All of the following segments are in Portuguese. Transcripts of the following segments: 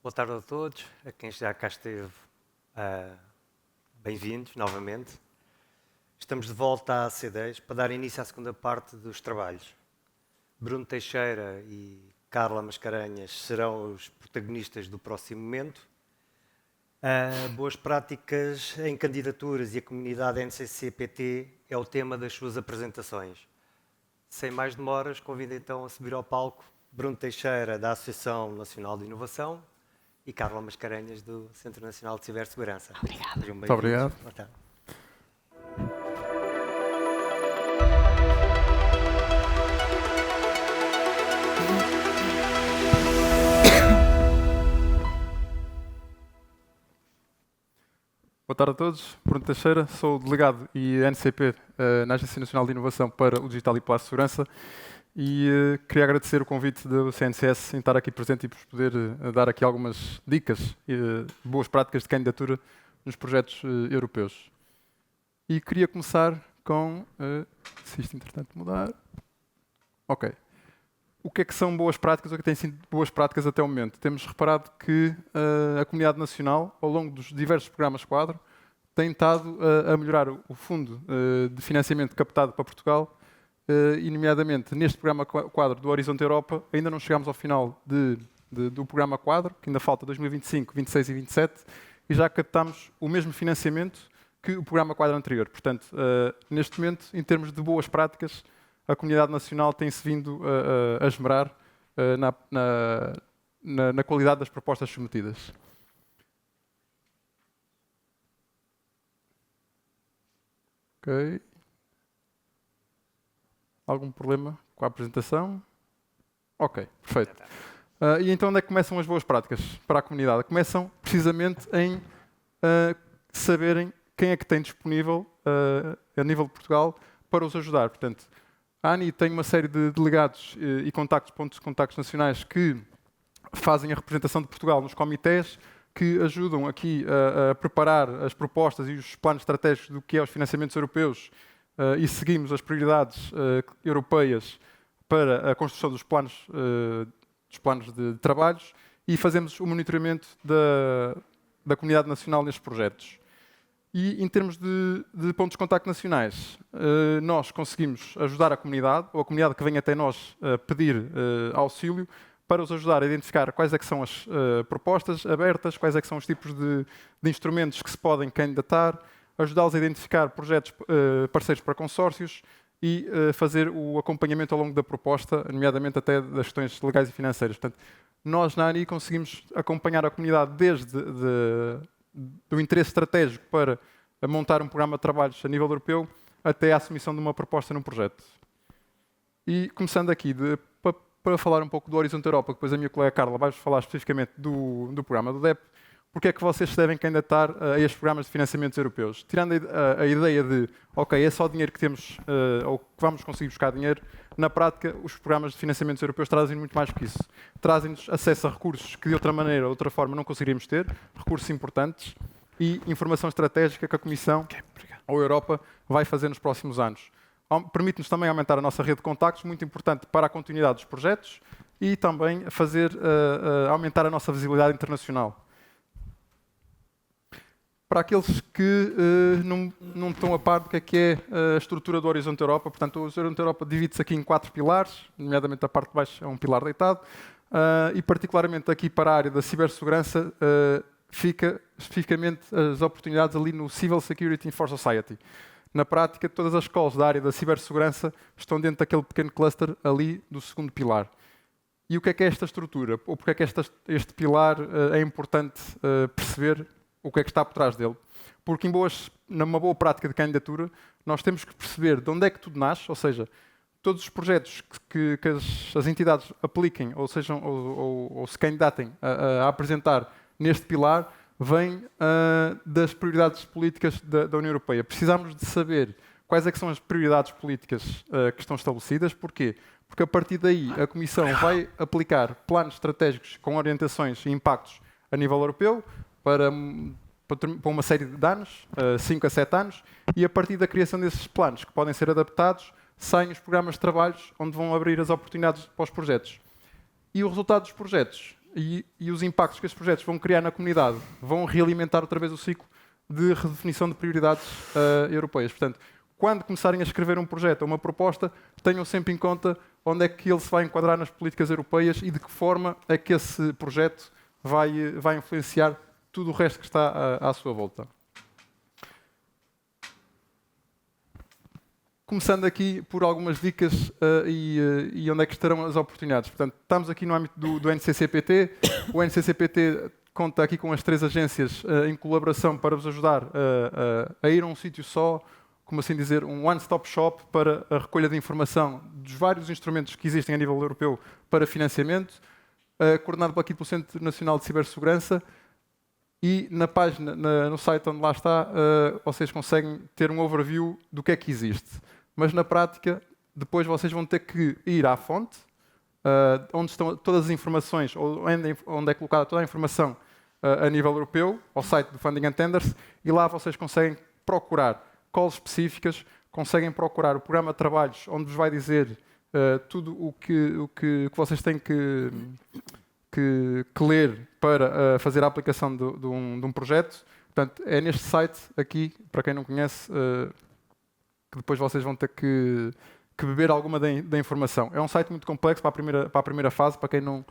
Boa tarde a todos, a quem já cá esteve, bem-vindos novamente. Estamos de volta à C10 para dar início à segunda parte dos trabalhos. Bruno Teixeira e Carla Mascarenhas serão os protagonistas do próximo momento. Boas práticas em candidaturas e a comunidade NCC-PT é o tema das suas apresentações. Sem mais demoras, convido então a subir ao palco Bruno Teixeira, da Associação Nacional de Inovação, e Carla Mascarenhas, do Centro Nacional de Cibersegurança. Obrigada. Muito obrigado. Boa tarde. Boa tarde a todos. Bruno Teixeira, sou delegado e NCP na Agência Nacional de Inovação para o Digital e para a Segurança e queria agradecer o convite do CNCS em estar aqui presente e por poder dar aqui algumas dicas e boas práticas de candidatura nos projetos europeus. E queria começar com, se isto entretanto mudar, ok. O que é que são boas práticas ou que têm sido boas práticas até o momento? Temos reparado que a comunidade nacional, ao longo dos diversos programas quadro, tem estado a melhorar o fundo de financiamento captado para Portugal e, nomeadamente, neste programa quadro do Horizonte Europa, ainda não chegámos ao final do programa quadro, que ainda falta 2025, 26 e 27, e já captámos o mesmo financiamento que o programa quadro anterior. Portanto, neste momento, em termos de boas práticas, a comunidade nacional tem-se vindo a esmerar na qualidade das propostas submetidas. Ok. Algum problema com a apresentação? Ok, perfeito. E então onde é que começam as boas práticas para a comunidade? Começam precisamente em saberem quem é que tem disponível a nível de Portugal para os ajudar. Portanto, a ANI tem uma série de delegados e pontos de contactos nacionais que fazem a representação de Portugal nos comitês, que ajudam aqui a preparar as propostas e os planos estratégicos do que é os financiamentos europeus e seguimos as prioridades europeias para a construção dos planos de trabalhos e fazemos o monitoramento da comunidade nacional nestes projetos. E em termos de pontos de contacto nacionais, nós conseguimos ajudar a comunidade, ou a comunidade que vem até nós pedir auxílio, para os ajudar a identificar quais é que são as propostas abertas, quais é que são os tipos de instrumentos que se podem candidatar, ajudá-los a identificar projetos parceiros para consórcios e fazer o acompanhamento ao longo da proposta, nomeadamente até das questões legais e financeiras. Portanto, nós na ANI conseguimos acompanhar a comunidade desde do interesse estratégico para montar um programa de trabalhos a nível europeu até à submissão de uma proposta num projeto. E começando aqui, para falar um pouco do Horizonte Europa, depois a minha colega Carla vai falar especificamente do programa do DEP, porque é que vocês se devem candidatar a estes programas de financiamentos europeus? Tirando a ideia de, ok, é só dinheiro que temos, ou que vamos conseguir buscar dinheiro, na prática, os programas de financiamentos europeus trazem muito mais que isso. Trazem-nos acesso a recursos que de outra maneira, outra forma, não conseguiríamos ter, recursos importantes e informação estratégica que a Comissão ou a Europa vai fazer nos próximos anos. Permite-nos também aumentar a nossa rede de contactos, muito importante para a continuidade dos projetos e também aumentar a nossa visibilidade internacional. Para aqueles que não estão a par do que é a estrutura do Horizonte Europa, portanto, o Horizonte Europa divide-se aqui em 4 pilares, nomeadamente a parte de baixo é um pilar deitado, e particularmente aqui para a área da cibersegurança fica especificamente as oportunidades ali no Civil Security for Society. Na prática, todas as escolas da área da cibersegurança estão dentro daquele pequeno cluster ali do segundo pilar. E o que é esta estrutura? Ou porque é que este pilar é importante perceber o que é que está por trás dele? Porque numa boa prática de candidatura, nós temos que perceber de onde é que tudo nasce, ou seja, todos os projetos que as entidades apliquem ou se candidatem a apresentar neste pilar, vêm das prioridades políticas da União Europeia. Precisamos de saber quais é que são as prioridades políticas que estão estabelecidas. Porquê? Porque a partir daí a Comissão vai aplicar planos estratégicos com orientações e impactos a nível europeu para uma série de anos, 5 a 7 anos, e a partir da criação desses planos, que podem ser adaptados, saem os programas de trabalhos onde vão abrir as oportunidades para os projetos. E o resultado dos projetos e os impactos que estes projetos vão criar na comunidade vão realimentar outra vez o ciclo de redefinição de prioridades europeias. Portanto, quando começarem a escrever um projeto ou uma proposta, tenham sempre em conta onde é que ele se vai enquadrar nas políticas europeias e de que forma é que esse projeto vai influenciar tudo o resto que está à sua volta. Começando aqui por algumas dicas e onde é que estarão as oportunidades. Portanto, estamos aqui no âmbito do NCCPT. O NCCPT conta aqui com as 3 agências em colaboração para vos ajudar a ir a um sítio só, como assim dizer, um one-stop shop para a recolha de informação dos vários instrumentos que existem a nível europeu para financiamento, coordenado aqui pelo Centro Nacional de Cibersegurança. E na página, no site onde lá está, vocês conseguem ter um overview do que é que existe. Mas na prática, depois vocês vão ter que ir à fonte, onde estão todas as informações, ou onde é colocada toda a informação a nível europeu, ao site do Funding and Tenders, e lá vocês conseguem procurar calls específicas, conseguem procurar o programa de trabalhos, onde vos vai dizer tudo o que vocês têm que ler para fazer a aplicação de um projeto. Portanto, é neste site aqui, para quem não conhece, que depois vocês vão ter que beber alguma da informação. É um site muito complexo para a primeira fase, para quem não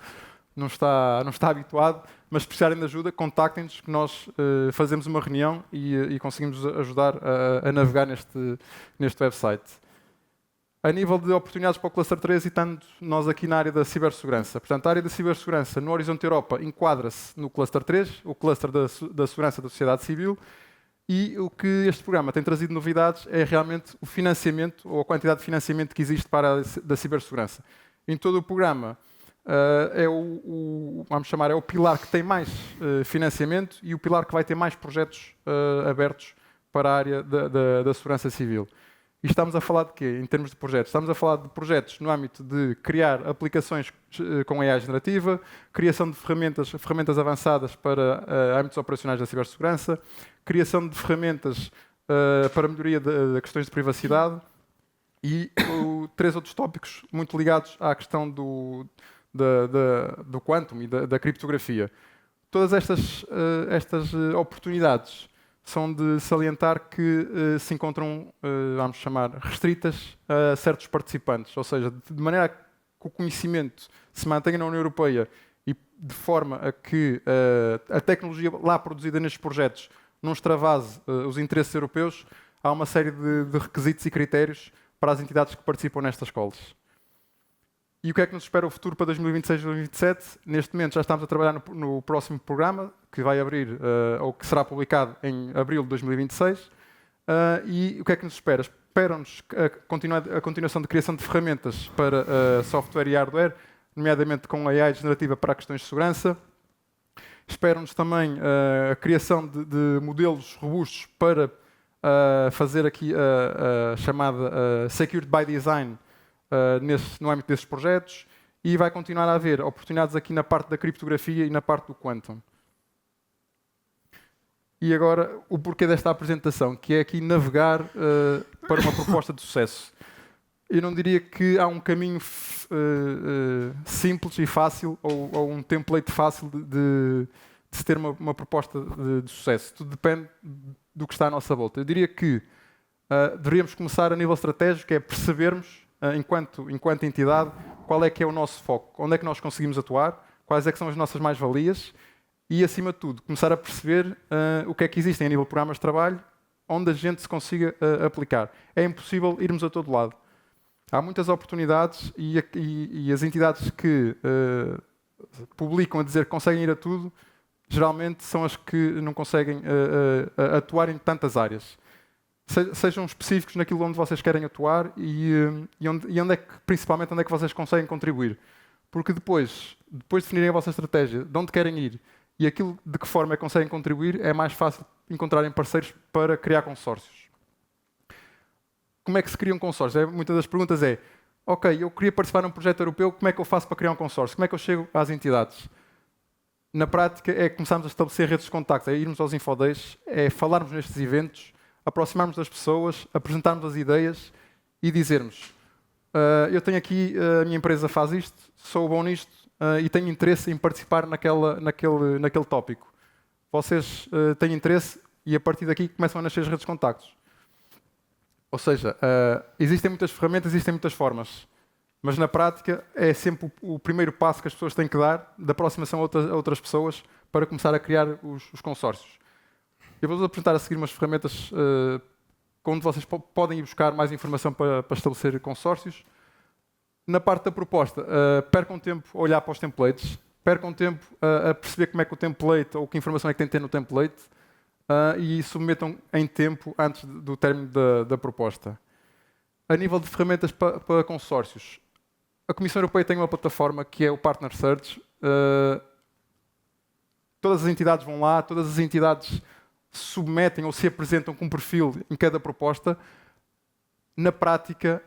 está habituado, mas se precisarem de ajuda, contactem-nos que nós fazemos uma reunião e conseguimos ajudar a navegar neste website. A nível de oportunidades para o Cluster 3, e estando nós aqui na área da cibersegurança. Portanto, a área da cibersegurança no Horizonte Europa enquadra-se no Cluster 3, o Cluster da Segurança da Sociedade Civil, e o que este programa tem trazido novidades é realmente o financiamento, ou a quantidade de financiamento que existe para a área da cibersegurança. Em todo o programa, vamos chamar, é o pilar que tem mais financiamento e o pilar que vai ter mais projetos abertos para a área da segurança civil. E estamos a falar de quê, em termos de projetos? Estamos a falar de projetos no âmbito de criar aplicações com AI generativa, criação de ferramentas avançadas para âmbitos operacionais da cibersegurança, criação de ferramentas para melhoria de questões de privacidade e 3 outros tópicos muito ligados à questão do quantum e da criptografia. Todas estas oportunidades são de salientar que se encontram, vamos chamar, restritas a certos participantes, ou seja, de maneira que o conhecimento se mantenha na União Europeia e de forma a que a tecnologia lá produzida nestes projetos não extravase os interesses europeus, há uma série de requisitos e critérios para as entidades que participam nestas calls. E o que é que nos espera o futuro para 2026-2027? Neste momento já estamos a trabalhar no próximo programa, que vai abrir, ou que será publicado em abril de 2026. E o que é que nos espera? Espera-nos a continuação de criação de ferramentas para software e hardware, nomeadamente com AI generativa para questões de segurança. Espera-nos também a criação de modelos robustos para fazer aqui a chamada Secured by Design, no âmbito desses projetos, e vai continuar a haver oportunidades aqui na parte da criptografia e na parte do quantum. E agora, o porquê desta apresentação, que é aqui navegar para uma proposta de sucesso. Eu não diria que há um caminho simples e fácil, ou um template fácil de se ter uma proposta de sucesso. Tudo depende do que está à nossa volta. Eu diria que deveríamos começar a nível estratégico, que é percebermos, enquanto entidade, qual é que é o nosso foco, onde é que nós conseguimos atuar, quais é que são as nossas mais-valias e, acima de tudo, começar a perceber o que é que existem a nível de programas de trabalho onde a gente se consiga aplicar. É impossível irmos a todo lado. Há muitas oportunidades e as entidades que publicam a dizer que conseguem ir a tudo, geralmente são as que não conseguem atuar em tantas áreas. Sejam específicos naquilo onde vocês querem atuar e onde é que, principalmente, onde é que vocês conseguem contribuir. Porque depois de definirem a vossa estratégia, de onde querem ir e aquilo de que forma é que conseguem contribuir, é mais fácil encontrarem parceiros para criar consórcios. Como é que se criam consórcios? Muitas das perguntas é: ok, eu queria participar num projeto europeu, como é que eu faço para criar um consórcio? Como é que eu chego às entidades? Na prática, é começarmos a estabelecer redes de contactos, é irmos aos Infodays, é falarmos nestes eventos, aproximarmos das pessoas, apresentarmos as ideias e dizermos: eu tenho aqui, a minha empresa faz isto, sou bom nisto, e têm interesse em participar naquele tópico. Vocês têm interesse e a partir daqui começam a nascer as redes de contactos. Ou seja, existem muitas ferramentas, existem muitas formas. Mas na prática é sempre o primeiro passo que as pessoas têm que dar de aproximação a outras pessoas para começar a criar os consórcios. Eu vou-vos apresentar a seguir umas ferramentas onde vocês podem ir buscar mais informação para estabelecer consórcios. Na parte da proposta, percam tempo a olhar para os templates, percam tempo a perceber como é que o template ou que informação é que tem que ter no template e submetam em tempo antes do término da proposta. A nível de ferramentas para consórcios, a Comissão Europeia tem uma plataforma que é o Partner Search. Todas as entidades vão lá, todas as entidades submetem ou se apresentam com um perfil em cada proposta. Na prática,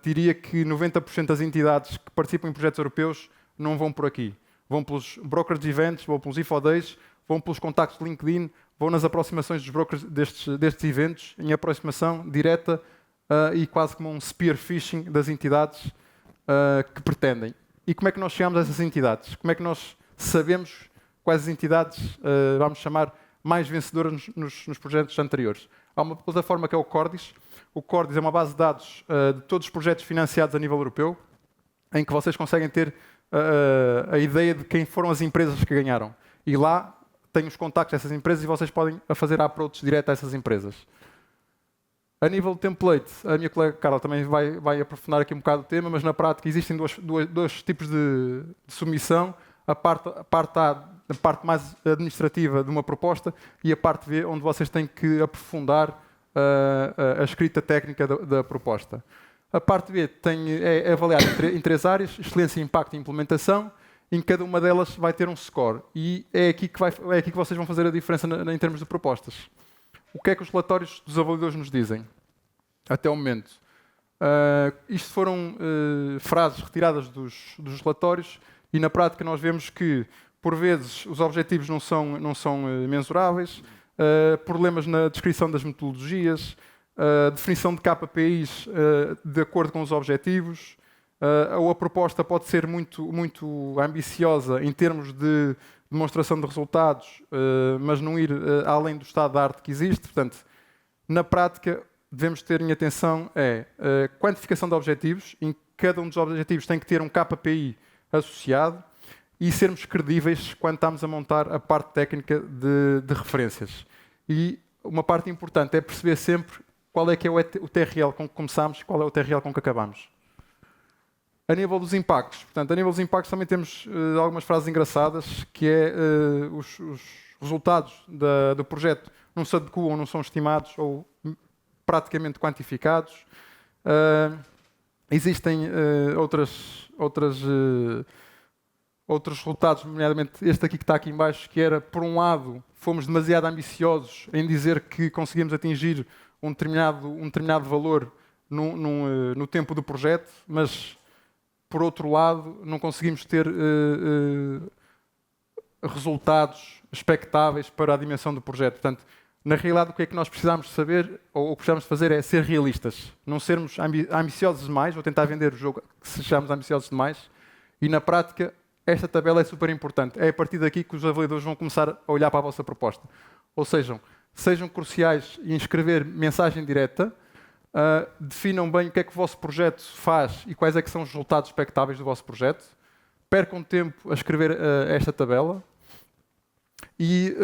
diria que 90% das entidades que participam em projetos europeus não vão por aqui. Vão pelos brokers de eventos, vão pelos Info Days, vão pelos contactos de LinkedIn, vão nas aproximações dos brokers destes eventos, em aproximação direta e quase como um spear phishing das entidades que pretendem. E como é que nós chegamos a essas entidades? Como é que nós sabemos quais as entidades, vamos chamar, mais vencedoras nos projetos anteriores? Há uma plataforma que é o Cordis. O Cordis é uma base de dados de todos os projetos financiados a nível europeu, em que vocês conseguem ter a ideia de quem foram as empresas que ganharam. E lá tem os contactos dessas empresas e vocês podem fazer approach direto a essas empresas. A nível de template, a minha colega Carla também vai aprofundar aqui um bocado o tema, mas na prática existem dois tipos de submissão. A parte A, a parte mais administrativa de uma proposta, e a parte B, onde vocês têm que aprofundar a escrita técnica da proposta. A parte B é avaliada em 3 áreas: excelência, impacto e implementação. Em cada uma delas vai ter um score. E é aqui que vocês vão fazer a diferença em termos de propostas. O que é que os relatórios dos avaliadores nos dizem até o momento? Isto foram frases retiradas dos relatórios e na prática nós vemos que, por vezes, os objetivos não são mensuráveis, problemas na descrição das metodologias, definição de KPIs de acordo com os objetivos, ou a proposta pode ser muito ambiciosa em termos de demonstração de resultados, mas não ir além do estado da arte que existe. Portanto, na prática, devemos ter em atenção a quantificação de objetivos. Em cada um dos objetivos tem que ter um KPI associado e sermos credíveis quando estamos a montar a parte técnica de referências. E uma parte importante é perceber sempre qual é que é o TRL com que começamos e qual é o TRL com que acabamos. A nível dos impactos, portanto, a nível dos impactos também temos algumas frases engraçadas, que é os resultados do projeto não se adequam, não são estimados ou praticamente quantificados. Existem outros resultados, nomeadamente este aqui que está aqui em baixo, que era, por um lado, fomos demasiado ambiciosos em dizer que conseguimos atingir um determinado valor no tempo do projeto, mas por outro lado, não conseguimos ter resultados expectáveis para a dimensão do projeto. Portanto, na realidade, o que é que nós precisamos de saber, ou o que precisamos de fazer, é ser realistas. Não sermos ambiciosos demais, ou tentar vender o jogo que sejamos ambiciosos demais. E, na prática, esta tabela é super importante. É a partir daqui que os avaliadores vão começar a olhar para a vossa proposta. Ou seja, sejam cruciais em escrever mensagem direta, definam bem o que é que o vosso projeto faz e quais é que são os resultados expectáveis do vosso projeto. Percam tempo a escrever esta tabela e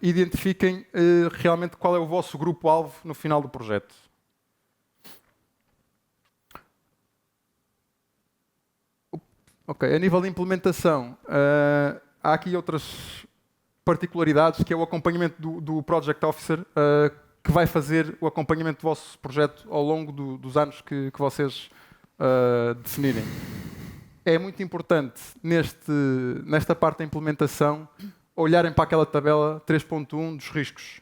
identifiquem realmente qual é o vosso grupo-alvo no final do projeto. Ok, a nível de implementação, há aqui outras particularidades, que é o acompanhamento do Project Officer, que vai fazer o acompanhamento do vosso projeto ao longo dos anos que vocês definirem. É muito importante, nesta parte da implementação, olharem para aquela tabela 3.1 dos riscos.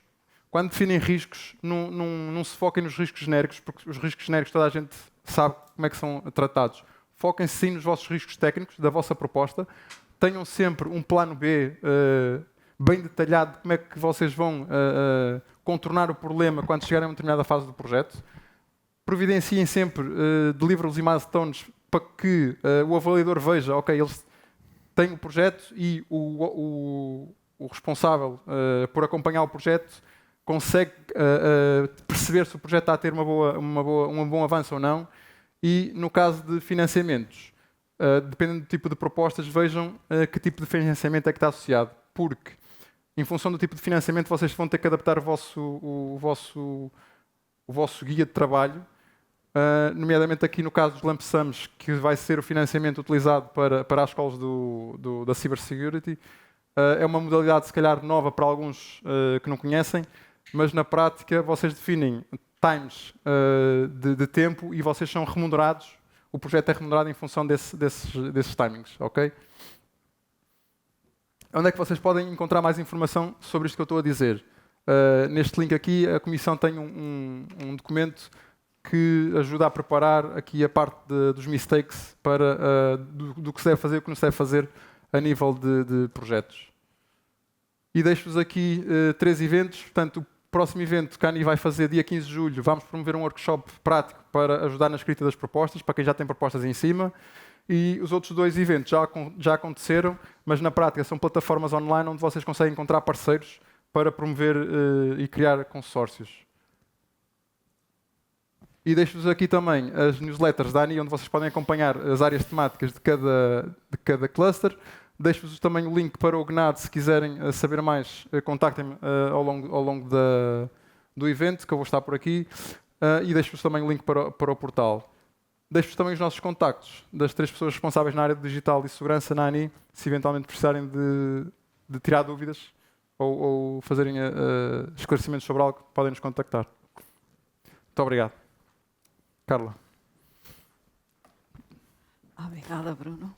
Quando definem riscos, não se foquem nos riscos genéricos, porque os riscos genéricos toda a gente sabe como é que são tratados. Foquem-se sim nos vossos riscos técnicos da vossa proposta. Tenham sempre um plano B bem detalhado de como é que vocês vão contornar o problema quando chegarem a uma determinada fase do projeto. Providenciem sempre deliverables e milestones para que o avaliador veja, ok, eles tem o projeto e o responsável por acompanhar o projeto consegue perceber se o projeto está a ter um bom avanço ou não. E no caso de financiamentos, dependendo do tipo de propostas, vejam que tipo de financiamento é que está associado, porque em função do tipo de financiamento vocês vão ter que adaptar o vosso guia de trabalho, nomeadamente aqui no caso dos lump sums, que vai ser o financiamento utilizado para as escolas da Cybersecurity. É uma modalidade se calhar nova para alguns que não conhecem, mas na prática vocês definem times de tempo e vocês são remunerados, o projeto é remunerado em função desses timings, ok? Onde é que vocês podem encontrar mais informação sobre isto que eu estou a dizer? Neste link aqui, a Comissão tem um documento que ajuda a preparar aqui a parte dos mistakes do que se deve fazer e o que não se deve fazer a nível de projetos. E deixo-vos aqui 3 eventos. Portanto, o próximo evento que a ANI vai fazer dia 15 de julho, vamos promover um workshop prático para ajudar na escrita das propostas, para quem já tem propostas em cima. E os outros 2 eventos já aconteceram, mas na prática são plataformas online onde vocês conseguem encontrar parceiros para promover e criar consórcios. E deixo-vos aqui também as newsletters da ANI, onde vocês podem acompanhar as áreas temáticas de cada cluster. Deixo-vos também o link para o GNAD, se quiserem saber mais, contactem-me ao longo do evento, que eu vou estar por aqui. E deixo-vos também o link para o portal. Deixo-vos também os nossos contactos das 3 pessoas responsáveis na área de digital e segurança na ANI, se eventualmente precisarem de tirar dúvidas ou fazerem esclarecimentos sobre algo, podem nos contactar. Muito obrigado. Carla. Obrigada, Bruno.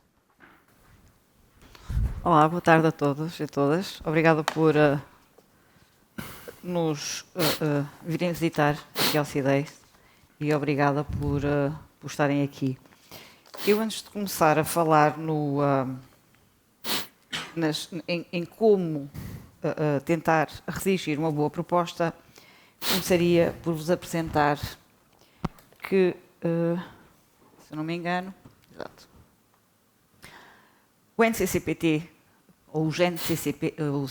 Olá, boa tarde a todos e a todas. Obrigada por nos virem visitar aqui ao CIDEI e obrigada por estarem aqui. Eu, antes de começar a falar em como tentar redigir uma boa proposta, começaria por vos apresentar que, se eu não me engano, exato, o NCCPT, ou os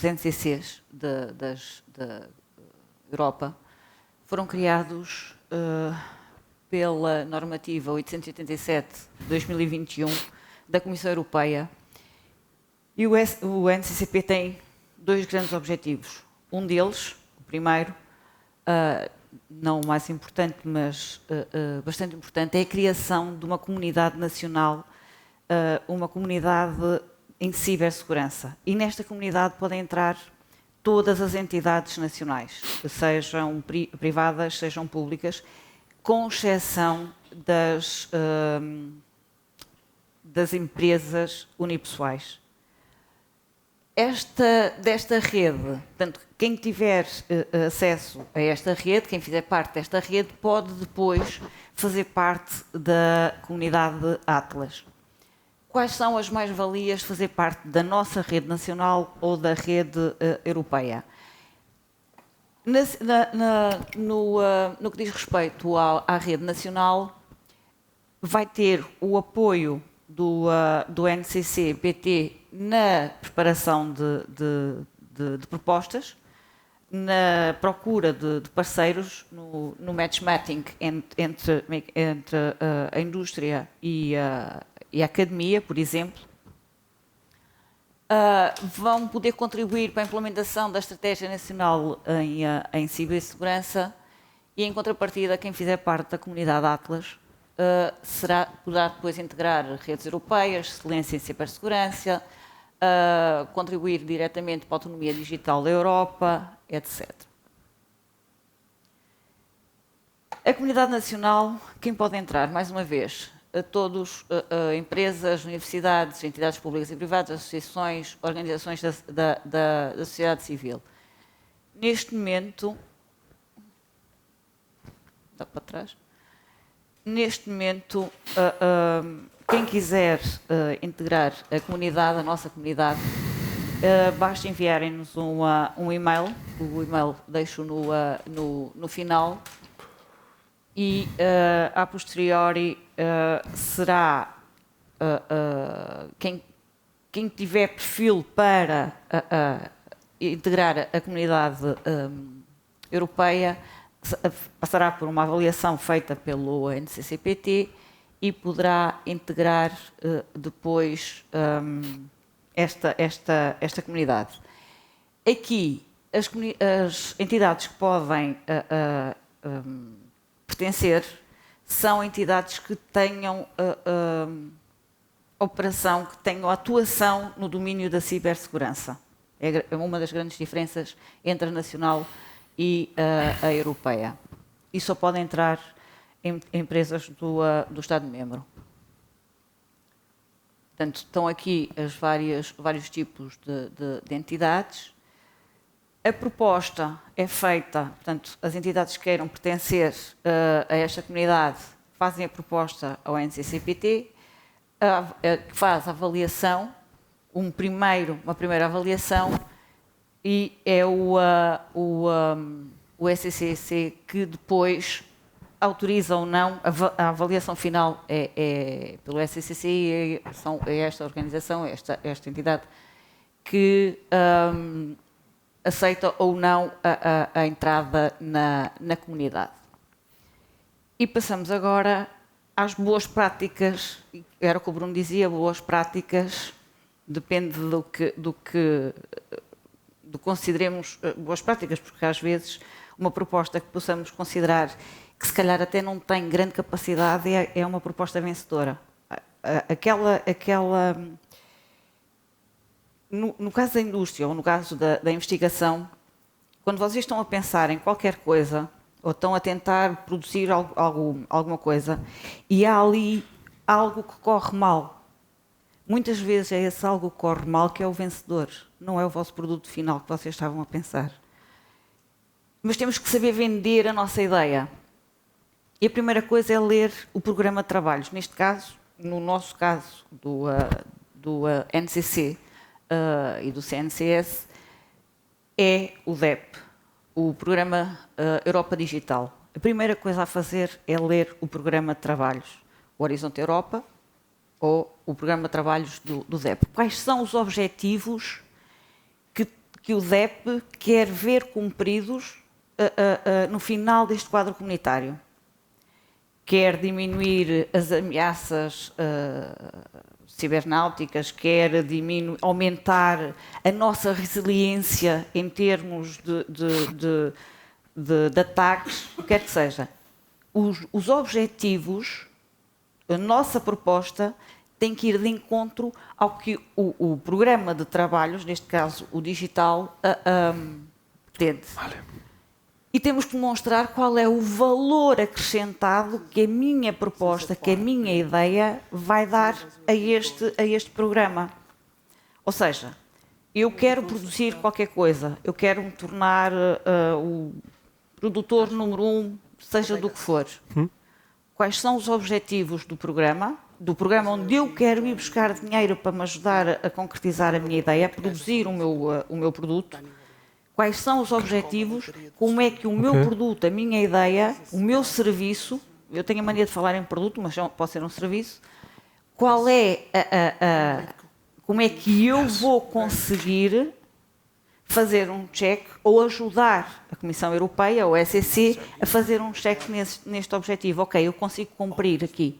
NCCs da Europa, foram criados pela normativa 887/2021 da Comissão Europeia. E o NCCP tem 2 grandes objetivos. Um deles, o primeiro, não o mais importante, mas bastante importante, é a criação de uma comunidade nacional, uma comunidade em cibersegurança. E nesta comunidade podem entrar todas as entidades nacionais, sejam privadas, sejam públicas, com exceção das empresas unipessoais. Desta rede, portanto, quem tiver acesso a esta rede, quem fizer parte desta rede, pode depois fazer parte da comunidade Atlas. Quais são as mais-valias de fazer parte da nossa rede nacional ou da rede europeia? No que diz respeito à rede nacional, vai ter o apoio do NCCPT na preparação de propostas, na procura de parceiros, no matchmaking entre a indústria e a academia, por exemplo. Vão poder contribuir para a implementação da Estratégia Nacional em Cibersegurança e, em contrapartida, quem fizer parte da comunidade Atlas poderá depois integrar redes europeias, excelência em cibersegurança, contribuir diretamente para a autonomia digital da Europa, etc. A comunidade nacional, quem pode entrar, mais uma vez, todos, empresas, universidades, entidades públicas e privadas, associações, organizações da sociedade civil. Neste momento, dá para trás. Neste momento, quem quiser integrar a comunidade, a nossa comunidade, basta enviarem-nos um e-mail. O e-mail deixo no final. E, a posteriori, será quem quem tiver perfil para integrar a comunidade europeia passará por uma avaliação feita pelo NCCPT e poderá integrar depois esta comunidade. Aqui, as entidades que podem pertencer são entidades que tenham operação, que tenham atuação no domínio da cibersegurança. É uma das grandes diferenças entre a nacional e a europeia. E só podem entrar empresas do Estado-membro. Portanto, estão aqui vários tipos de entidades. A proposta é feita, portanto, as entidades que queiram pertencer a esta comunidade fazem a proposta ao NCCPT, que faz a avaliação, uma primeira avaliação, e é o SCCC que depois autoriza ou não, a avaliação final é pelo SCCC e é esta organização, esta entidade, que aceita ou não a entrada na comunidade. E passamos agora às boas práticas, era o que o Bruno dizia, boas práticas, depende do que consideremos boas práticas, porque às vezes uma proposta que possamos considerar que se calhar até não tem grande capacidade é uma proposta vencedora. No caso da indústria ou no caso da investigação, quando vocês estão a pensar em qualquer coisa ou estão a tentar produzir alguma coisa e há ali algo que corre mal, muitas vezes é esse algo que corre mal que é o vencedor, não é o vosso produto final que vocês estavam a pensar. Mas temos que saber vender a nossa ideia. E a primeira coisa é ler o programa de trabalhos. Neste caso, no nosso caso, do NCC e do CNCS, é o DEP, o Programa Europa Digital. A primeira coisa a fazer é ler o programa de trabalhos, o Horizonte Europa ou o programa de trabalhos do DEP. Quais são os objetivos que o DEP quer ver cumpridos no final deste quadro comunitário? Quer diminuir as ameaças cibernáuticas, quer aumentar a nossa resiliência em termos de ataques, o que quer que seja. Os objetivos, a nossa proposta, tem que ir de encontro ao que o programa de trabalhos, neste caso o digital, pretende. E temos que demonstrar qual é o valor acrescentado que a minha proposta, que a minha ideia vai dar a este programa. Ou seja, eu quero produzir qualquer coisa, eu quero me tornar o produtor número 1, seja do que for. Quais são os objetivos do programa onde eu quero ir buscar dinheiro para me ajudar a concretizar a minha ideia, a produzir o meu produto? Quais são os objetivos, como é que o meu produto, a minha ideia, o meu serviço, eu tenho a mania de falar em produto, mas pode ser um serviço, qual é como é que eu vou conseguir fazer um check ou ajudar a Comissão Europeia, ou a SEC, a fazer um check neste objetivo. Ok, eu consigo cumprir aqui.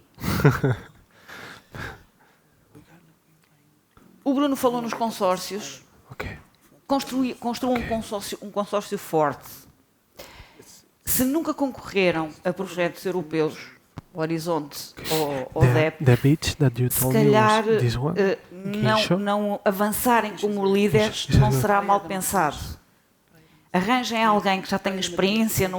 O Bruno falou nos consórcios. Construam um consórcio forte. Se nunca concorreram a projetos europeus, Horizonte ou DEP, se calhar não avançarem como líderes não será mal pensado. Arranjem alguém que já tenha experiência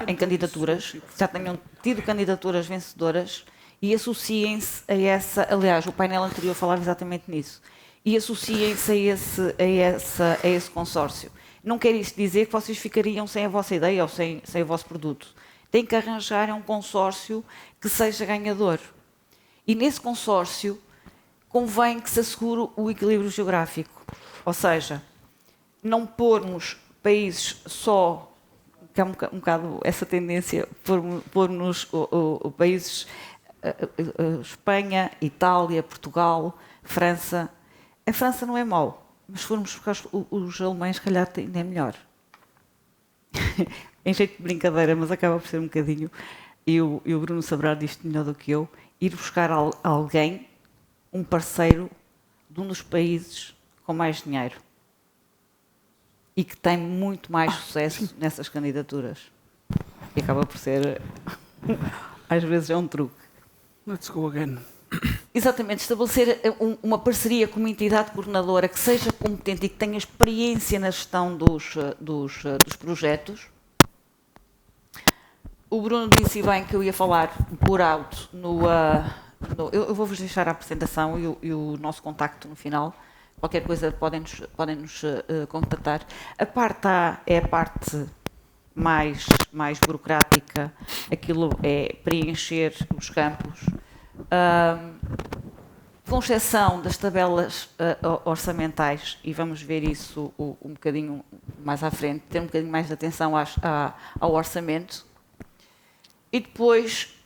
em candidaturas, que já tenham tido candidaturas vencedoras e associem-se a essa. Aliás, o painel anterior falava exatamente nisso. E associem-se a esse consórcio. Não quer isso dizer que vocês ficariam sem a vossa ideia ou sem o vosso produto. Tem que arranjar um consórcio que seja ganhador. E nesse consórcio convém que se assegure o equilíbrio geográfico. Ou seja, não pormos países só, que há um bocado essa tendência, pormos países Espanha, Itália, Portugal, França, A França não é mau, mas se formos buscar os alemães, se calhar ainda é melhor. Em jeito de brincadeira, mas acaba por ser um bocadinho, e o Bruno saberá disto melhor do que eu, ir buscar alguém, um parceiro de um dos países com mais dinheiro e que tem muito mais sucesso nessas candidaturas. E acaba por ser, às vezes, é um truque. Let's go again. Exatamente, estabelecer uma parceria com uma entidade coordenadora que seja competente e que tenha experiência na gestão dos projetos. O Bruno disse bem que eu ia falar por alto eu vou-vos deixar a apresentação e o nosso contacto no final. Qualquer coisa podem-nos contactar. A parte A é a parte mais burocrática, aquilo é preencher os campos. Com exceção das tabelas orçamentais, e vamos ver isso um bocadinho mais à frente, ter um bocadinho mais de atenção ao orçamento. E depois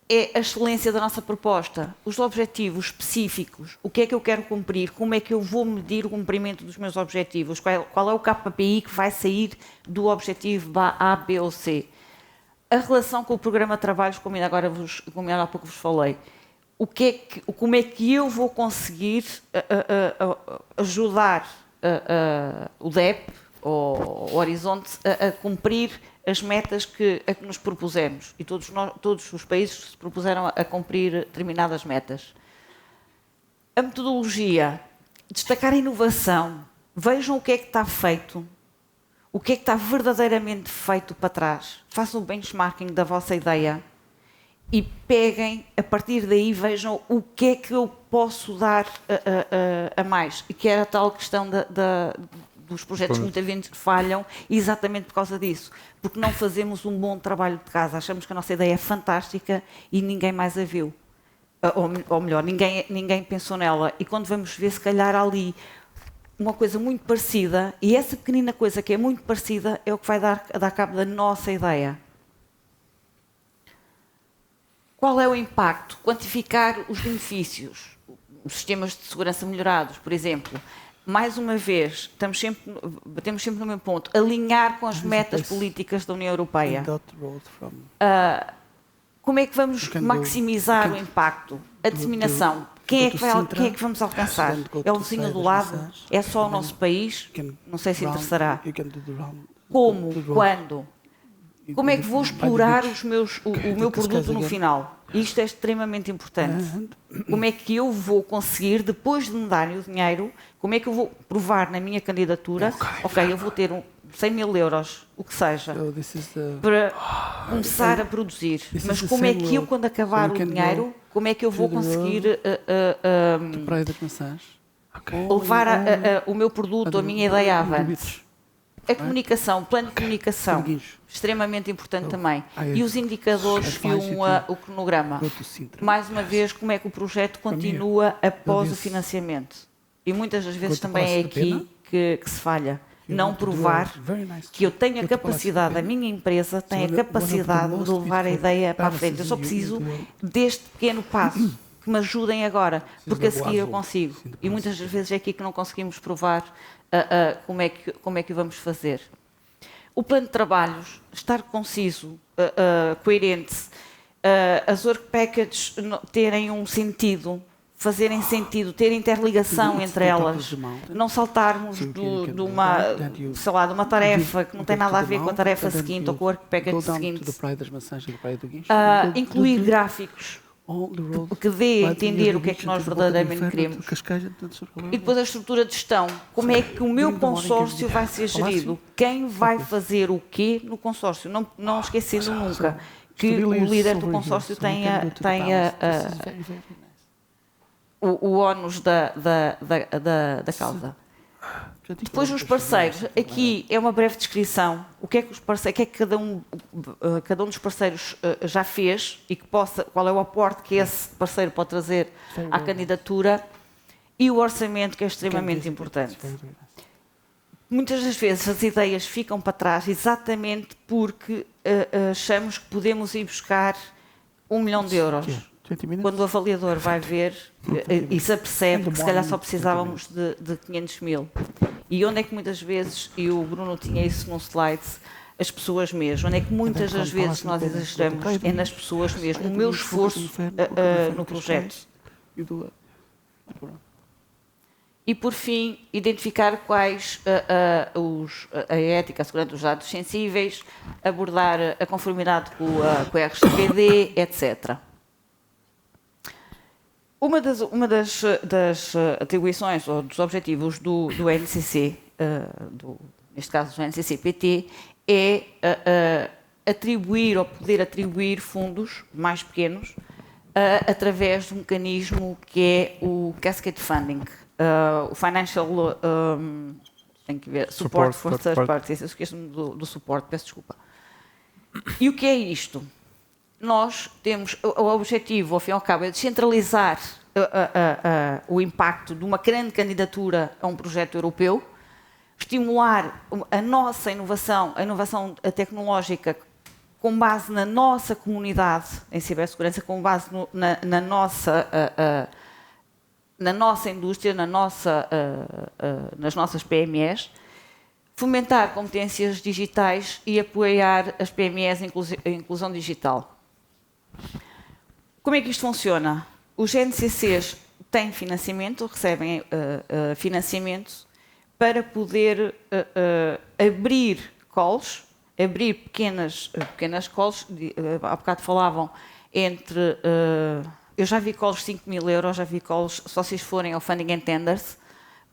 é a excelência da nossa proposta, os objetivos específicos, o que é que eu quero cumprir, como é que eu vou medir o cumprimento dos meus objetivos, qual é o KPI que vai sair do objetivo A, B ou C. A relação com o programa de trabalhos, como ainda há pouco vos falei, como é que eu vou conseguir ajudar o DEP, ou o Horizonte, a cumprir as metas a que nos propusemos. E todos os países se propuseram a cumprir determinadas metas. A metodologia, destacar a inovação, vejam o que é que está feito, o que é que está verdadeiramente feito para trás, façam o benchmarking da vossa ideia e peguem, a partir daí vejam o que é que eu posso dar a mais. E que era a tal questão dos projetos que muitas vezes falham exatamente por causa disso, porque não fazemos um bom trabalho de casa, achamos que a nossa ideia é fantástica e ninguém mais a viu, ou melhor, ninguém pensou nela, e quando vamos ver, se calhar ali uma coisa muito parecida, e essa pequenina coisa que é muito parecida é o que vai dar cabo da nossa ideia. Qual é o impacto? Quantificar os benefícios, os sistemas de segurança melhorados, por exemplo. Mais uma vez, batemos sempre no mesmo ponto, alinhar com as metas políticas da União Europeia. Como é que vamos maximizar o impacto? A disseminação. Quem é que vamos alcançar? É o vizinho do lado? É só o nosso país? Não sei se interessará. Como? Quando? Como é que vou explorar o meu produto no final? Isto é extremamente importante. Como é que eu vou conseguir, depois de me darem o dinheiro, como é que eu vou provar na minha candidatura, ok, eu vou ter 100 mil euros, o que seja, para começar a produzir. Mas como é que eu, quando acabar o dinheiro, como é que eu vou conseguir levar o meu produto, a minha ideia avante? A comunicação, plano de comunicação, extremamente importante também. E os indicadores e o cronograma. Mais uma vez, como é que o projeto continua após o financiamento. E muitas das vezes também é aqui que se falha. Não provar que eu tenho a capacidade, a minha empresa tem a capacidade de levar a ideia para a frente. Eu só preciso deste pequeno passo que me ajudem agora, porque a seguir eu consigo. E muitas das vezes é aqui que não conseguimos provar como é que vamos fazer. O plano de trabalhos, estar conciso, coerente, as work packages terem um sentido, fazerem sentido, ter interligação entre elas, não saltarmos de uma tarefa que não tem nada a ver com a tarefa seguinte ou com o work package seguinte. Incluir gráficos, que dê a entender o que é que nós verdadeiramente queremos. E depois a estrutura de gestão. Como é que o meu consórcio vai ser gerido? Quem vai fazer o quê no consórcio? Não esquecendo nunca que o líder do consórcio tem o ónus da causa. Depois os parceiros, aqui é uma breve descrição, o que é que cada um dos parceiros já fez e qual é o aporte que esse parceiro pode trazer à candidatura, e o orçamento, que é extremamente importante. Muitas das vezes as ideias ficam para trás exatamente porque achamos que podemos ir buscar 1 milhão de euros. quando o avaliador vai ver e se apercebe que se calhar só precisávamos de 500 mil. E onde é que muitas vezes, e o Bruno tinha isso num slide, as pessoas mesmo, onde é que muitas das vezes nós exageramos é nas pessoas mesmo, no meu esforço no projeto. E, por fim, identificar quais a ética, a segurança dos dados sensíveis, abordar a conformidade com a RGPD, etc. Uma das atribuições ou dos objetivos do NCC, neste caso do NCC-PT, é atribuir ou poder atribuir fundos mais pequenos através de um mecanismo que é o Cascade Funding. O Financial tem que ver, Support for Third Parties, eu esqueço-me do suporte, peço desculpa. E o que é isto? Nós temos, o objetivo, ao fim e ao cabo, é descentralizar o impacto de uma grande candidatura a um projeto europeu, estimular a nossa inovação, a inovação tecnológica com base na nossa comunidade em cibersegurança, com base na nossa indústria, nas nossas PMEs, fomentar competências digitais e apoiar as PMEs em inclusão digital. Como é que isto funciona? Os NCCs têm financiamento, recebem financiamento para poder abrir calls, abrir pequenas calls, há bocado falavam entre... eu já vi calls de 5 mil euros, já vi calls, se vocês forem ao Funding and Tenders,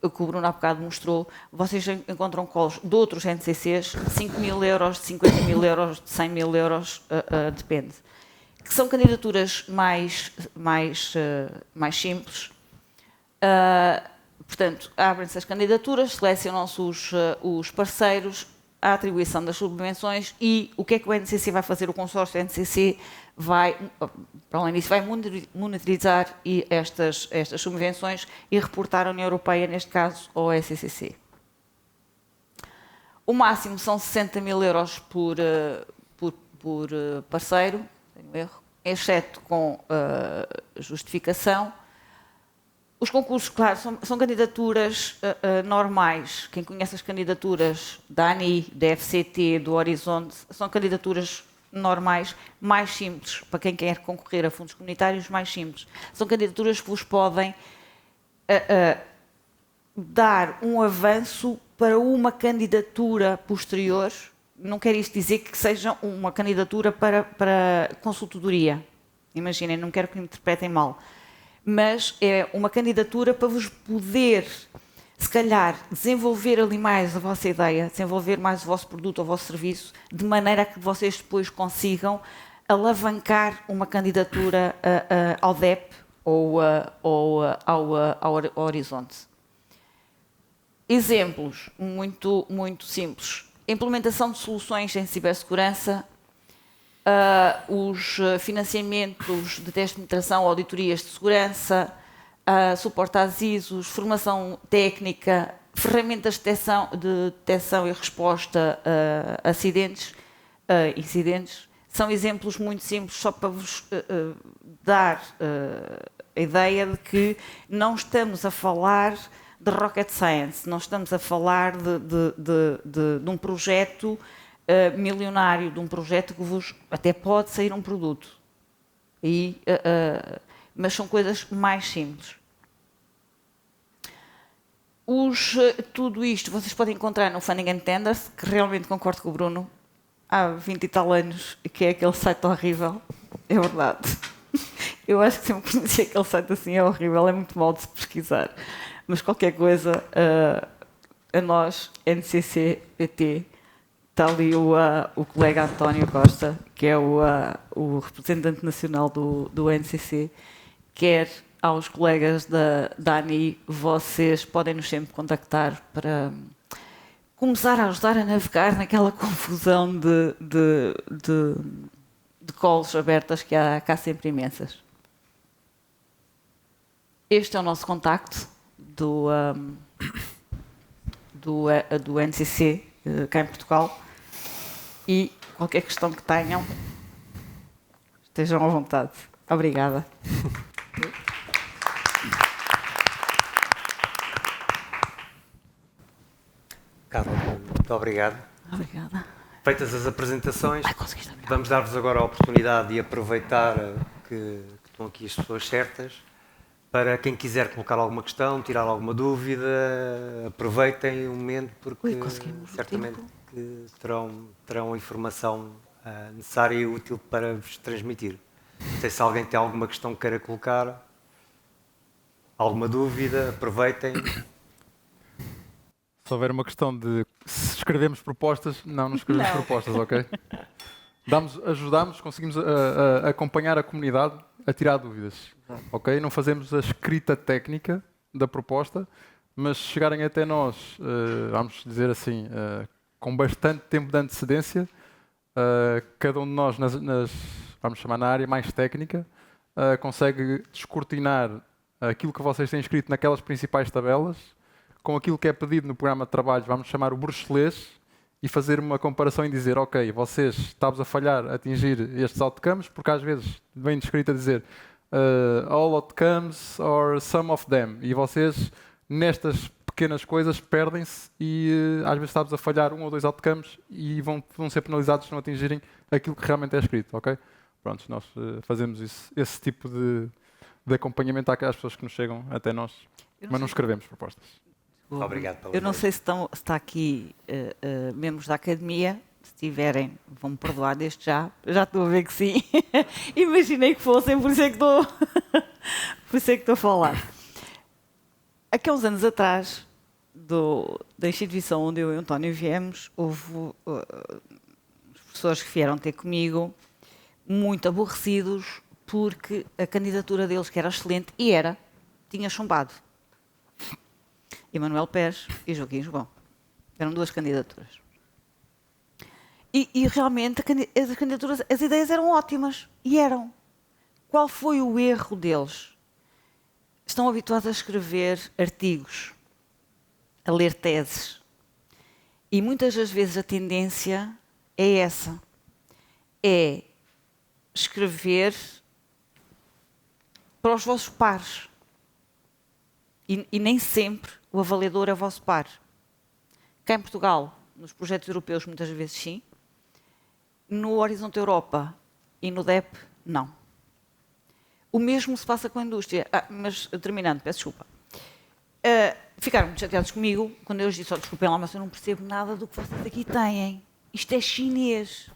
o que o Bruno há bocado mostrou, vocês encontram calls de outros NCCs, de 5 mil euros, de 50 mil euros, de 100 mil euros, depende. Que são candidaturas mais simples. Portanto, abrem-se as candidaturas, selecionam-se os parceiros, a atribuição das subvenções e o que é que o NCC vai fazer? O consórcio NCC vai, para além disso, vai monitorizar estas subvenções e reportar à União Europeia, neste caso, ao SCCC. O máximo são 60 mil euros por parceiro, tenho erro, exceto com justificação. Os concursos, claro, são candidaturas normais. Quem conhece as candidaturas da ANI, da FCT, do Horizonte, são candidaturas normais, mais simples, para quem quer concorrer a fundos comunitários, mais simples. São candidaturas que vos podem dar um avanço para uma candidatura posterior. Não quer isto dizer que seja uma candidatura para consultoria. Imaginem, não quero que me interpretem mal. Mas é uma candidatura para vos poder, se calhar, desenvolver ali mais a vossa ideia, desenvolver mais o vosso produto ou o vosso serviço, de maneira a que vocês depois consigam alavancar uma candidatura ao DEP ou ao Horizonte. Exemplos muito, muito simples. Implementação de soluções em cibersegurança, os financiamentos de teste de penetração, auditorias de segurança, suporte às ISOs, formação técnica, ferramentas de detecção e resposta a incidentes, são exemplos muito simples, só para vos dar a ideia de que não estamos a falar de rocket science, não estamos a falar de um projeto milionário, de um projeto que vos até pode sair um produto, mas são coisas mais simples. Tudo isto vocês podem encontrar no Funding and Tenders, que realmente concordo com o Bruno, há 20 e tal anos, que é aquele site horrível, é verdade. Eu acho que sempre conheci aquele site assim, é horrível, é muito mal de se pesquisar, mas qualquer coisa, a nós, NCC, PT, está ali o colega António Costa, que é o representante nacional do NCC, quer aos colegas da ANI, vocês podem nos sempre contactar para começar a ajudar a navegar naquela confusão de calls abertas que há sempre imensas. Este é o nosso contacto do NCC cá em Portugal. E qualquer questão que tenham, estejam à vontade. Obrigada. Carla, muito obrigado. Obrigada. Feitas as apresentações, Ai, conseguiste abrir. vamos dar-vos agora a oportunidade de aproveitar que estão aqui as pessoas certas. Para quem quiser colocar alguma questão, tirar alguma dúvida, aproveitem o momento, porque conseguimos o certamente tempo. que terão a informação necessária e útil para vos transmitir. Não sei se alguém tem alguma questão que queira colocar, alguma dúvida, aproveitem. Se houver uma questão de se escrevemos propostas, não escrevemos Não. propostas, ok? Ajudamos, conseguimos acompanhar a comunidade a tirar dúvidas, ok? Não fazemos a escrita técnica da proposta, mas se chegarem até nós, vamos dizer assim, com bastante tempo de antecedência, cada um de nós, vamos chamar na área mais técnica, consegue descortinar aquilo que vocês têm escrito naquelas principais tabelas, com aquilo que é pedido no programa de trabalho, vamos chamar o bruxelês, e fazer uma comparação e dizer, ok, vocês estamos a falhar a atingir estes outcomes, porque às vezes vem descrito a dizer all outcomes or some of them, e vocês nestas pequenas coisas perdem-se e às vezes estamos a falhar um ou dois outcomes e vão ser penalizados se não atingirem aquilo que realmente é escrito, ok? Pronto, nós fazemos esse tipo de acompanhamento às pessoas que nos chegam até nós, mas não escrevemos propostas. Obrigado pela Eu não ideia. sei se está aqui membros da academia. Se tiverem, vão-me perdoar desde já. Eu já estou a ver que sim. Imaginei que fossem, por isso é que estou, por isso é que estou a falar. Aqui há uns anos atrás, da instituição onde eu e o António viemos, houve professores que vieram ter comigo muito aborrecidos porque a candidatura deles, que era excelente, tinha chumbado. Emanuel Pérez e Joaquim João. Eram duas candidaturas. E realmente as candidaturas, as ideias eram ótimas. E eram. Qual foi o erro deles? Estão habituados a escrever artigos, a ler teses. E muitas das vezes a tendência é essa. É escrever para os vossos pares. E nem sempre o avaliador é o vosso par. Cá em Portugal, nos projetos europeus, muitas vezes sim. No Horizonte Europa e no DEP, não. O mesmo se passa com a indústria. Mas, terminando, peço desculpa. Ficaram muito chateados comigo quando eu lhes disse, desculpem lá, mas eu não percebo nada do que vocês aqui têm. Isto é chinês.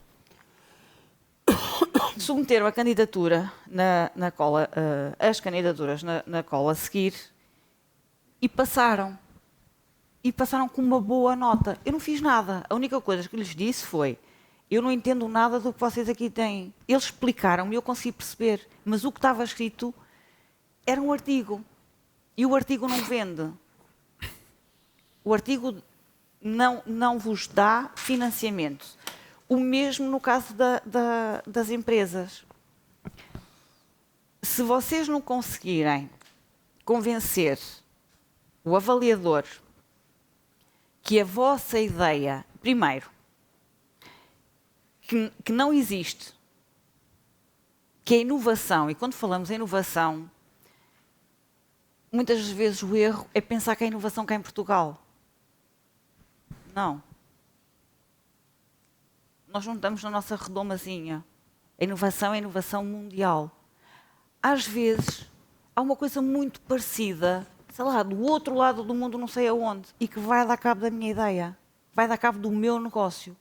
Submeteram a candidatura na cola, as candidaturas na cola a seguir, e passaram. E passaram com uma boa nota. Eu não fiz nada. A única coisa que lhes disse foi, eu não entendo nada do que vocês aqui têm. Eles explicaram-me e eu consegui perceber. Mas o que estava escrito era um artigo. E o artigo não vende. O artigo não vos dá financiamento. O mesmo no caso das empresas. Se vocês não conseguirem convencer o avaliador que a vossa ideia, primeiro, que não existe, que é inovação, e quando falamos em inovação, muitas vezes o erro é pensar que a inovação cá em Portugal. Não. Nós não estamos na nossa redomazinha. A inovação é inovação mundial. Às vezes, há uma coisa muito parecida, sei lá, do outro lado do mundo, não sei aonde, e que vai dar cabo da minha ideia, vai dar cabo do meu negócio.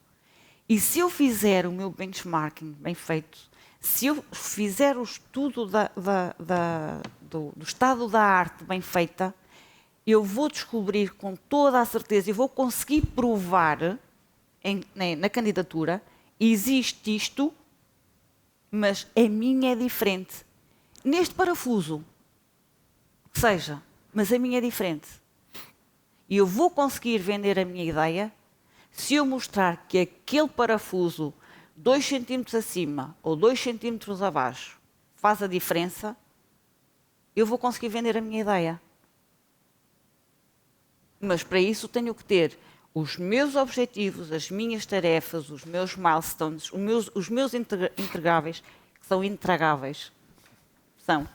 E se eu fizer o meu benchmarking bem feito, se eu fizer o estudo do estado da arte bem feita, eu vou descobrir com toda a certeza e vou conseguir provar na candidatura, existe isto, mas a minha é diferente. Neste parafuso, que seja, mas a minha é diferente. E eu vou conseguir vender a minha ideia se eu mostrar que aquele parafuso 2 centímetros acima ou 2 centímetros abaixo faz a diferença, eu vou conseguir vender a minha ideia. Mas para isso tenho que ter os meus objetivos, as minhas tarefas, os meus milestones, os meus entregáveis, que são intragáveis. São.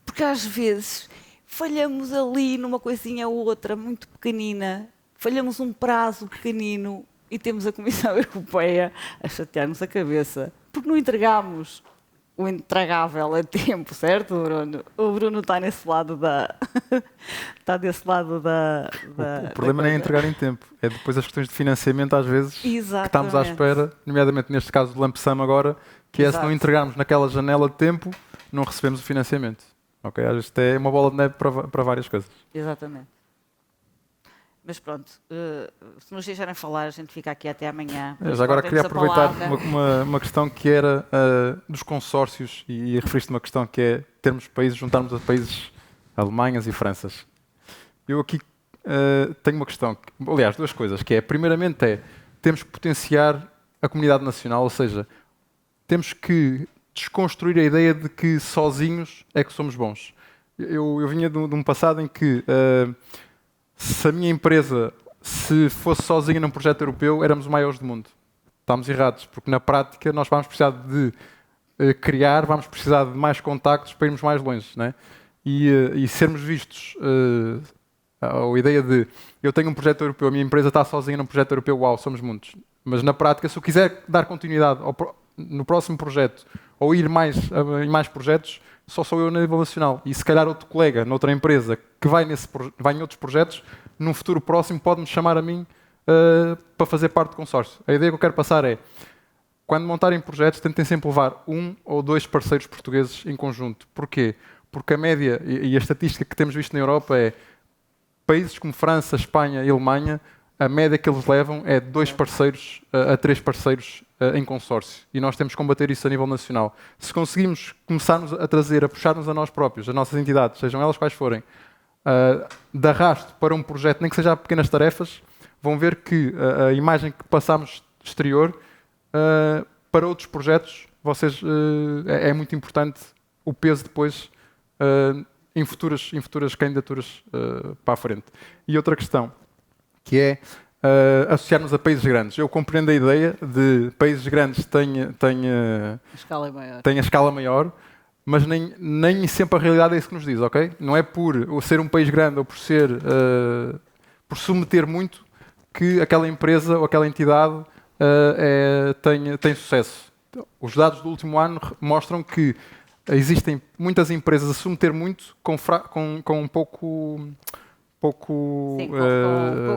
Porque às vezes falhamos ali numa coisinha ou outra muito pequenina, falhamos um prazo pequenino e temos a Comissão Europeia a chatear-nos a cabeça porque não entregámos o entregável a tempo, certo, Bruno? O Bruno está nesse lado da... está desse lado da... O problema não é entregar em tempo, é depois as questões de financiamento às vezes que estamos à espera, nomeadamente neste caso do Lamp Sum agora, que é se não entregarmos naquela janela de tempo, não recebemos o financiamento. Ok? Às vezes é uma bola de neve para várias coisas. Exatamente. Mas pronto, se nos deixarem falar, a gente fica aqui até amanhã. Já agora queria aproveitar uma questão que era dos consórcios, e referiste uma questão que é termos países, juntarmos a países Alemanhas e Franças. Eu aqui tenho uma questão, aliás, duas coisas, que é, primeiramente temos que potenciar a comunidade nacional, ou seja, temos que desconstruir a ideia de que sozinhos é que somos bons. Eu vinha de um passado em que se a minha empresa se fosse sozinha num projeto europeu, éramos os maiores do mundo. Estamos errados, porque na prática nós vamos precisar de criar, vamos precisar de mais contactos para irmos mais longe, não é? E sermos vistos, a ideia de eu tenho um projeto europeu, a minha empresa está sozinha num projeto europeu, uau, somos muitos. Mas na prática, se eu quiser dar continuidade no próximo projeto ou ir em mais projetos, só sou eu a nível nacional. E se calhar outro colega, noutra empresa, que vai em outros projetos, num futuro próximo pode-me chamar a mim para fazer parte do consórcio. A ideia que eu quero passar é, quando montarem projetos, tentem sempre levar 1 ou 2 parceiros portugueses em conjunto. Porquê? Porque a média e a estatística que temos visto na Europa é países como França, Espanha e Alemanha, a média que eles levam é de 2 parceiros a 3 parceiros em consórcio. E nós temos que combater isso a nível nacional. Se conseguimos começarmos a trazer, a puxar-nos a nós próprios, as nossas entidades, sejam elas quais forem, de arrasto para um projeto, nem que seja a pequenas tarefas, vão ver que a imagem que passamos exterior para outros projetos, é muito importante o peso depois em futuras candidaturas para a frente. E outra questão, que é associar-nos a países grandes. Eu compreendo a ideia de países grandes têm a escala maior, mas nem sempre a realidade é isso que nos diz, ok? Não é por ser um país grande ou por submeter muito que aquela empresa ou aquela entidade tem sucesso. Os dados do último ano mostram que existem muitas empresas a submeter muito com pouco... Sim,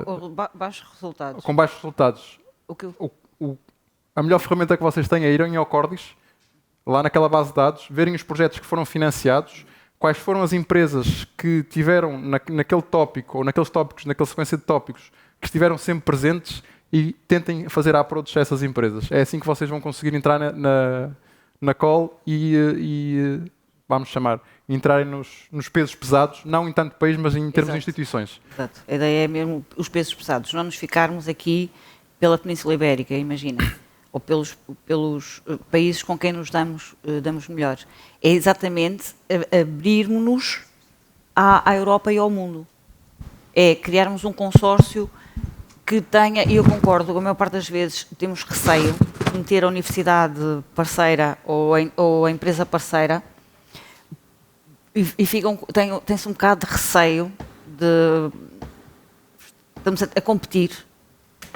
com baixos resultados. Com baixos resultados. A melhor ferramenta que vocês têm é irem ao Cordis, lá naquela base de dados, verem os projetos que foram financiados, quais foram as empresas que tiveram naquele tópico, ou naqueles tópicos, naquela sequência de tópicos, que estiveram sempre presentes e tentem fazer approach a essas empresas. É assim que vocês vão conseguir entrar na call e vamos chamar, entrarem nos pesos pesados, não em tanto país, mas em termos de instituições. Exato. A ideia é mesmo os pesos pesados, não nos ficarmos aqui pela Península Ibérica, imagina, ou pelos países com quem nos damos melhor. É exatamente abrirmos-nos à Europa e ao mundo. É criarmos um consórcio que tenha, e eu concordo, a maior parte das vezes temos receio de meter a universidade parceira ou a empresa parceira, e tem-se um bocado de receio de... Estamos a competir,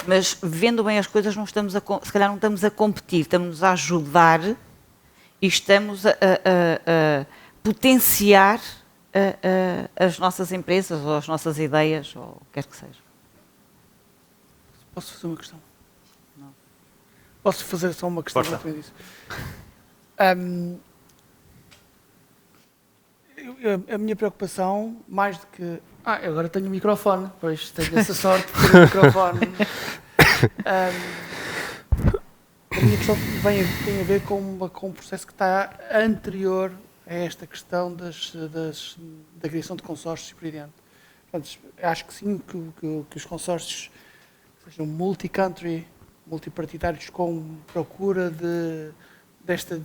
mas vendo bem as coisas, se calhar não estamos a competir, estamos a ajudar e estamos a potenciar as nossas empresas ou as nossas ideias, ou o que quer que seja. Posso fazer uma questão? Não. Posso fazer só uma questão? A minha preocupação, mais do que... agora tenho o microfone, pois tenho essa sorte de ter o microfone. A minha questão tem a ver com um processo que está anterior a esta questão da criação de consórcios e por aí diante. Portanto, acho que sim, que os consórcios sejam multi-country, multipartidários, com procura desta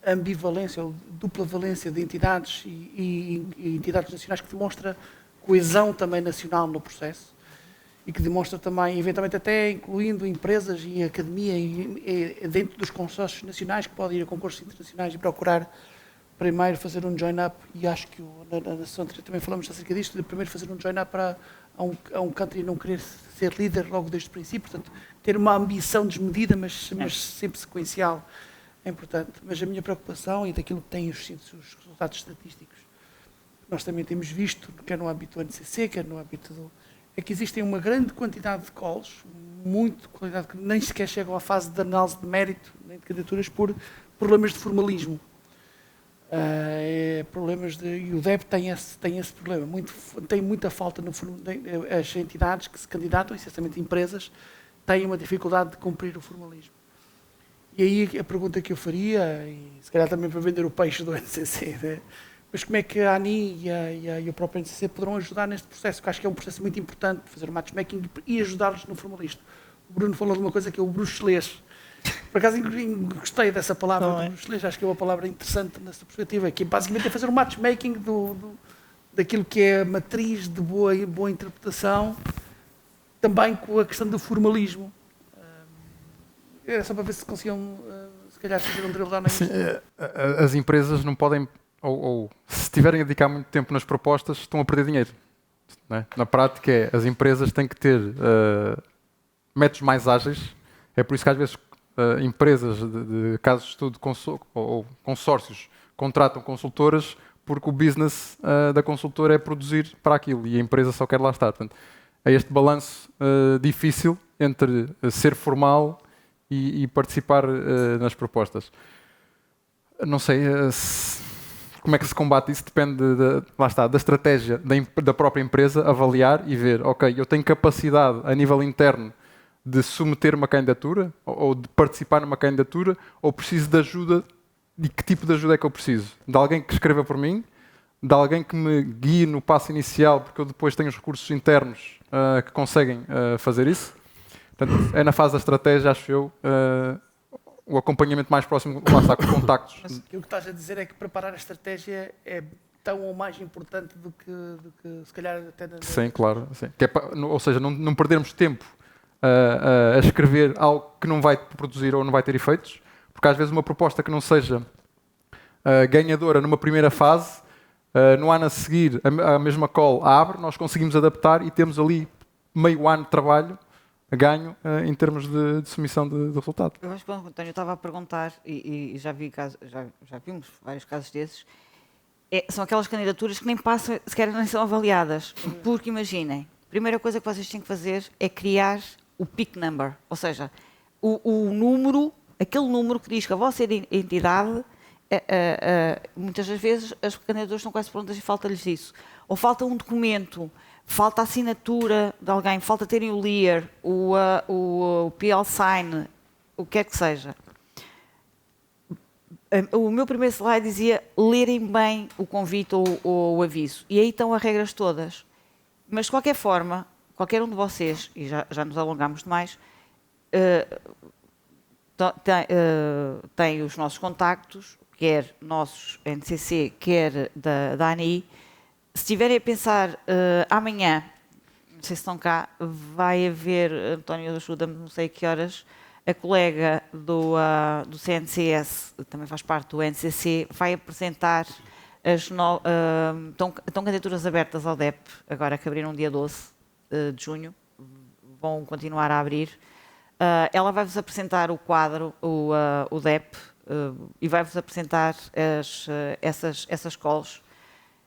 ambivalência ou dupla valência de entidades e entidades nacionais, que demonstra coesão também nacional no processo e que demonstra também, eventualmente até incluindo empresas e academia dentro dos consórcios nacionais, que podem ir a concursos internacionais e procurar primeiro fazer um join-up, e acho que na sessão anterior também falamos acerca disto, de primeiro fazer um join-up a um country não querer ser líder logo desde o princípio, portanto, ter uma ambição desmedida, mas sempre sequencial, é importante. Mas a minha preocupação, e daquilo que têm os resultados estatísticos, nós também temos visto, quer no âmbito do NCC, quer no âmbito é que existem uma grande quantidade de calls, muito qualidade, que nem sequer chegam à fase de análise de mérito, nem de candidaturas, por problemas de formalismo. E o DEP tem esse problema. Tem muita falta as entidades que se candidatam, essencialmente empresas, têm uma dificuldade de cumprir o formalismo. E aí a pergunta que eu faria, e se calhar também para vender o peixe do NCC, né? Mas como é que a ANI e o próprio NCC poderão ajudar neste processo? Que acho que é um processo muito importante, fazer o matchmaking e ajudá-los no formalista. O Bruno falou de uma coisa que é o bruxelês. Por acaso gostei dessa palavra, bruxelês, acho que é uma palavra interessante nessa perspectiva, que basicamente é fazer um matchmaking daquilo que é a matriz de boa interpretação, também com a questão do formalismo. Era só para ver se conseguiam, se calhar, fazer um drill down nisto. As empresas não podem, ou se estiverem a dedicar muito tempo nas propostas, estão a perder dinheiro. Não é? Na prática, as empresas têm que ter métodos mais ágeis. É por isso que às vezes empresas de casos de estudo ou consórcios contratam consultoras, porque o business da consultora é produzir para aquilo e a empresa só quer lá estar. Portanto, é este balanço difícil entre ser formal e participar nas propostas. Não sei como é que se combate isso, depende lá está, da estratégia da própria empresa, avaliar e ver, ok, eu tenho capacidade a nível interno de submeter uma candidatura ou de participar numa candidatura, ou preciso de ajuda, e que tipo de ajuda é que eu preciso? De alguém que escreva por mim, de alguém que me guie no passo inicial, porque eu depois tenho os recursos internos que conseguem fazer isso. Portanto, é na fase da estratégia, acho eu, o acompanhamento mais próximo, lá está, com contactos. Mas aquilo que estás a dizer é que preparar a estratégia é tão ou mais importante do que se calhar até... Sim, claro. Sim. Que é ou seja, não perdermos tempo a escrever algo que não vai produzir ou não vai ter efeitos, porque às vezes uma proposta que não seja ganhadora numa primeira fase, no ano a seguir a mesma call abre, nós conseguimos adaptar e temos ali meio ano de trabalho ganho em termos de submissão de resultado. Eu acho que o António estava a perguntar, e já vimos vários casos desses, são aquelas candidaturas que nem passam, sequer nem são avaliadas, porque imaginem, a primeira coisa que vocês têm que fazer é criar o peak number, ou seja, o número, aquele número que diz que a vossa entidade, muitas das vezes as candidaturas estão quase prontas e falta-lhes isso. Ou falta um documento, falta a assinatura de alguém, falta terem o LEAR, o PL Sign, o que quer que seja. O meu primeiro slide dizia lerem bem o convite ou o aviso. E aí estão as regras todas. Mas, de qualquer forma, qualquer um de vocês, e já nos alongamos demais, tem os nossos contactos, quer nossos NCC, quer da ANI. Se estiverem a pensar amanhã, não sei se estão cá, vai haver, António, ajuda-me, não sei a que horas, a colega do CNCS, também faz parte do NCC, vai apresentar estão candidaturas abertas ao DEP, agora que abriram dia 12 de junho, vão continuar a abrir. Ela vai-vos apresentar o quadro, o DEP, e vai-vos apresentar essas calls.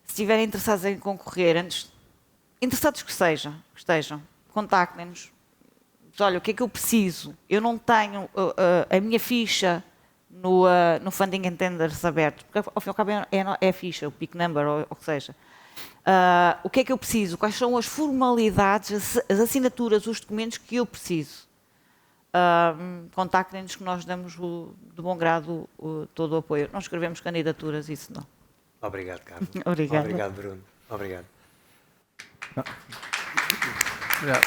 Se estiverem interessados em concorrer, interessados que estejam, contactem-nos. Olha, o que é que eu preciso? Eu não tenho a minha ficha no Funding and Tenders aberto, porque ao fim e ao cabo é a ficha, o peak number, ou o que seja. O que é que eu preciso? Quais são as formalidades, as assinaturas, os documentos que eu preciso? Contactem-nos que nós damos de bom grado todo o apoio. Não escrevemos candidaturas, isso não. Obrigado, Carlos. Obrigada. Obrigado, Bruno. Obrigado. Obrigado.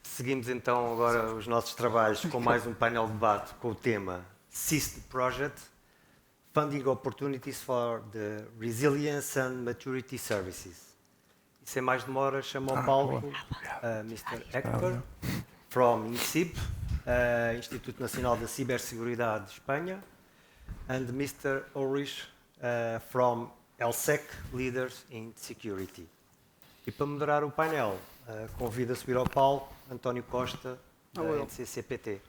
Seguimos então agora os nossos trabalhos com mais um painel de debate com o tema SIST Project, Funding Opportunities for the Resilience and Maturity Services. E sem mais demora, chamo ao palco Mr. Héctor, from INCIB, Instituto Nacional da Ciberseguridade de Espanha, and Mr. Ulrich, from ELSEC, Leaders in Security. E para moderar o painel, convido a subir ao palco António Costa, da NCCPT.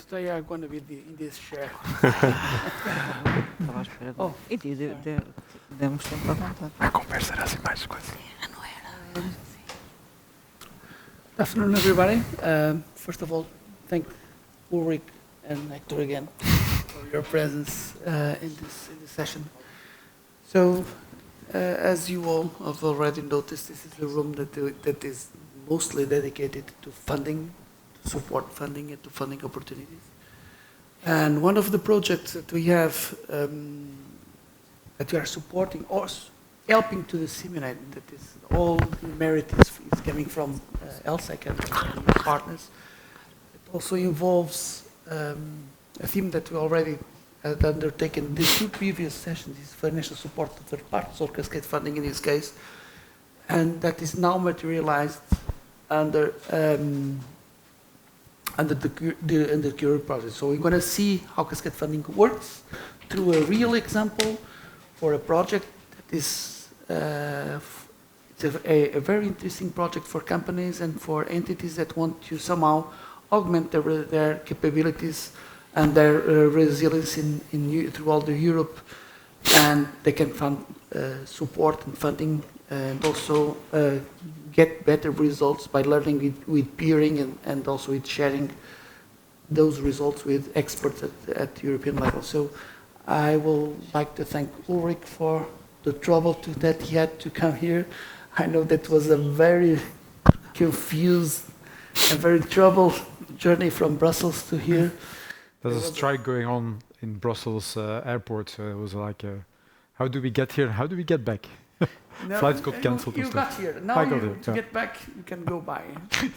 Today I'm going to be in this chair. Estava à espera de... E demos tempo à vontade. A conversa era assim mais coisa. Good afternoon, everybody. First of all, thank Ulrich and Hector again for your presence in this session. So, as you all have already noticed, this is a room that is mostly dedicated to funding, to support funding and to funding opportunities. And one of the projects that we have that we are supporting or helping to disseminate, that is all the merit is coming from ELSEC and partners. It also involves a theme that we already had undertaken the 2 previous sessions, is financial support to third parties, or cascade funding in this case, and that is now materialized under the Cure project. So we're going to see how cascade funding works through a real example for a project that is it's a very interesting project for companies and for entities that want to somehow augment their capabilities and their resilience throughout Europe, and they can fund support and funding and also get better results by learning with peering and also with sharing those results with experts at European level. So I will like to thank Ulrich for the trouble that he had to come here. I know that was a very confused and very troubled journey from Brussels to here. There's a strike going on in Brussels airport, so it was like, how do we get here? How do we get back? No, Flights got cancelled. You got here. Now I got here, to yeah. get back, you can go by.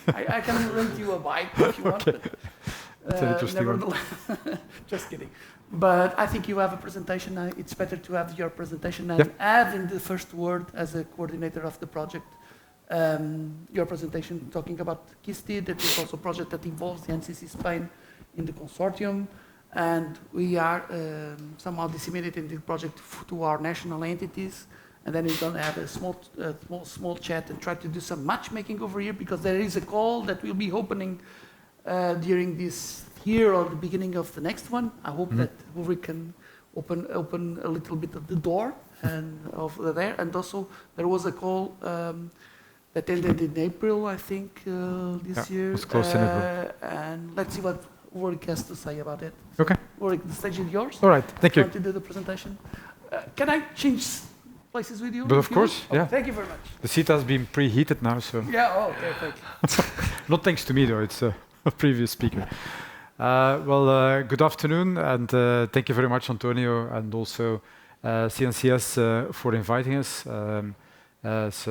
I can rent you a bike if you want. But, That's an interesting one. nevertheless, just kidding. But I think you have a presentation. It's better to have your presentation and add in the first word as a coordinator of the project. Your presentation talking about KISTI, that is also a project that involves the NCC Spain in the consortium, and we are somehow disseminating the project to our national entities. And then we're going to have a small chat and try to do some matchmaking over here, because there is a call that will be opening during this year or the beginning of the next one. I hope that we can open a little bit of the door and over there. And also there was a call that ended in April, I think, this year. It was close in April. And let's see what Ulrich has to say about it. Okay. Ulrich, the stage is yours. All right. Thank you. Want to do the presentation? Can I change places with you? But of course, Oh, yeah. thank you very much. The seat has been preheated now, so Yeah, oh, okay, thank you. not thanks to me though. It's a previous speaker. Good afternoon, and thank you very much, Antonio, and also CNCS for inviting us. It's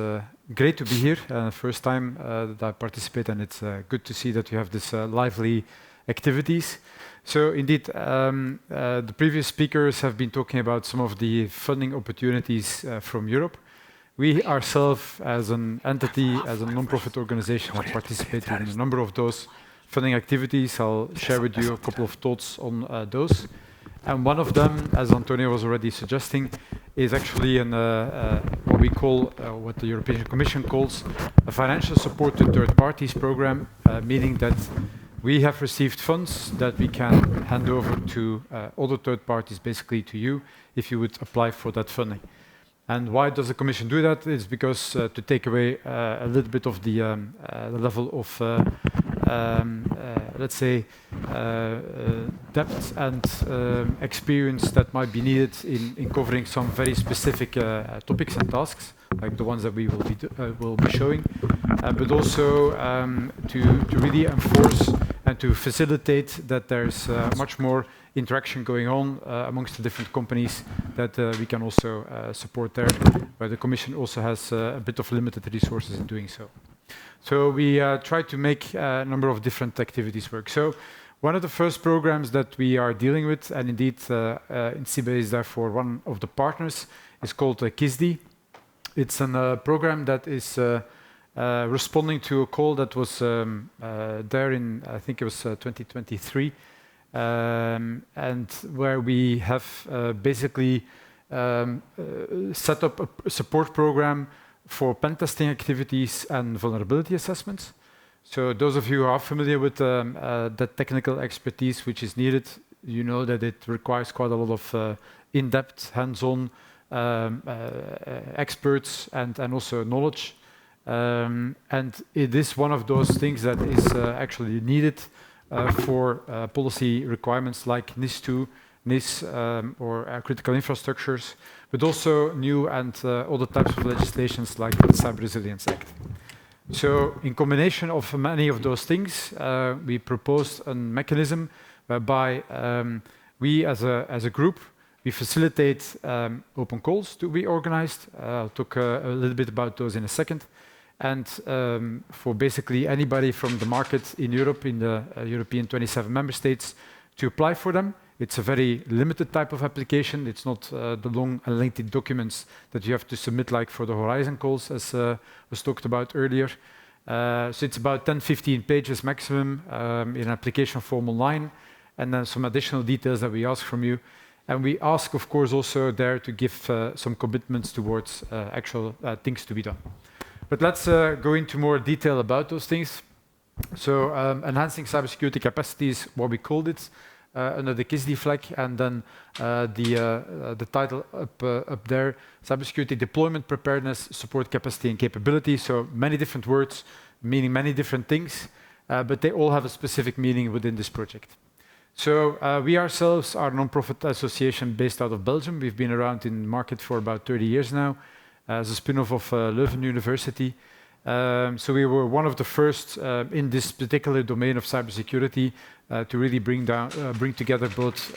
great to be here. First time that I participate, and it's good to see that you have this lively activities. So indeed, the previous speakers have been talking about some of the funding opportunities from Europe. We ourselves, as an entity, as a non-profit organization, have participated in a number of those funding activities. I'll share with you a couple of thoughts on those. And one of them, as Antonio was already suggesting, is actually what we call, what the European Commission calls, a financial support to third parties program, meaning that we have received funds that we can hand over to other third parties, basically to you, if you would apply for that funding. And why does the Commission do that? It's because to take away a little bit of the level of, let's say, depth and experience that might be needed in covering some very specific topics and tasks, like the ones that we will be showing, but also to really enforce and to facilitate that there's much more interaction going on amongst the different companies that we can also support there, where the Commission also has a bit of limited resources in doing so. So we try to make a number of different activities work. So one of the first programs that we are dealing with, and indeed INCIBE is therefore one of the partners, is called KISDI. It's a program that is responding to a call that was there in, I think it was 2023, and where we have basically set up a support program for pen testing activities and vulnerability assessments. So those of you who are familiar with the technical expertise which is needed, you know that it requires quite a lot of in-depth, hands-on experts and also knowledge. And it is one of those things that is actually needed for policy requirements like NIS2, NIS, or critical infrastructures, but also new and other types of legislations like the Cyber Resilience Act. So in combination of many of those things, we proposed a mechanism whereby we as a group, we facilitate open calls to be organized. I'll talk a little bit about those in a second. And for basically anybody from the market in Europe, in the European 27 member states, to apply for them. It's a very limited type of application. It's not the long and lengthy documents that you have to submit like for the Horizon calls, as was talked about earlier. So it's about 10, 15 pages maximum in an application form online, and then some additional details that we ask from you. And we ask, of course, also there to give some commitments towards actual things to be done. But let's go into more detail about those things. So enhancing cybersecurity capacity is what we called it under the KISDI flag, and then the title up there, cybersecurity deployment preparedness, support capacity and capability. So many different words meaning many different things, but they all have a specific meaning within this project. So we ourselves are a non-profit association based out of Belgium. We've been around in the market for about 30 years now, as a spin-off of Leuven University. So we were one of the first in this particular domain of cybersecurity to really bring together both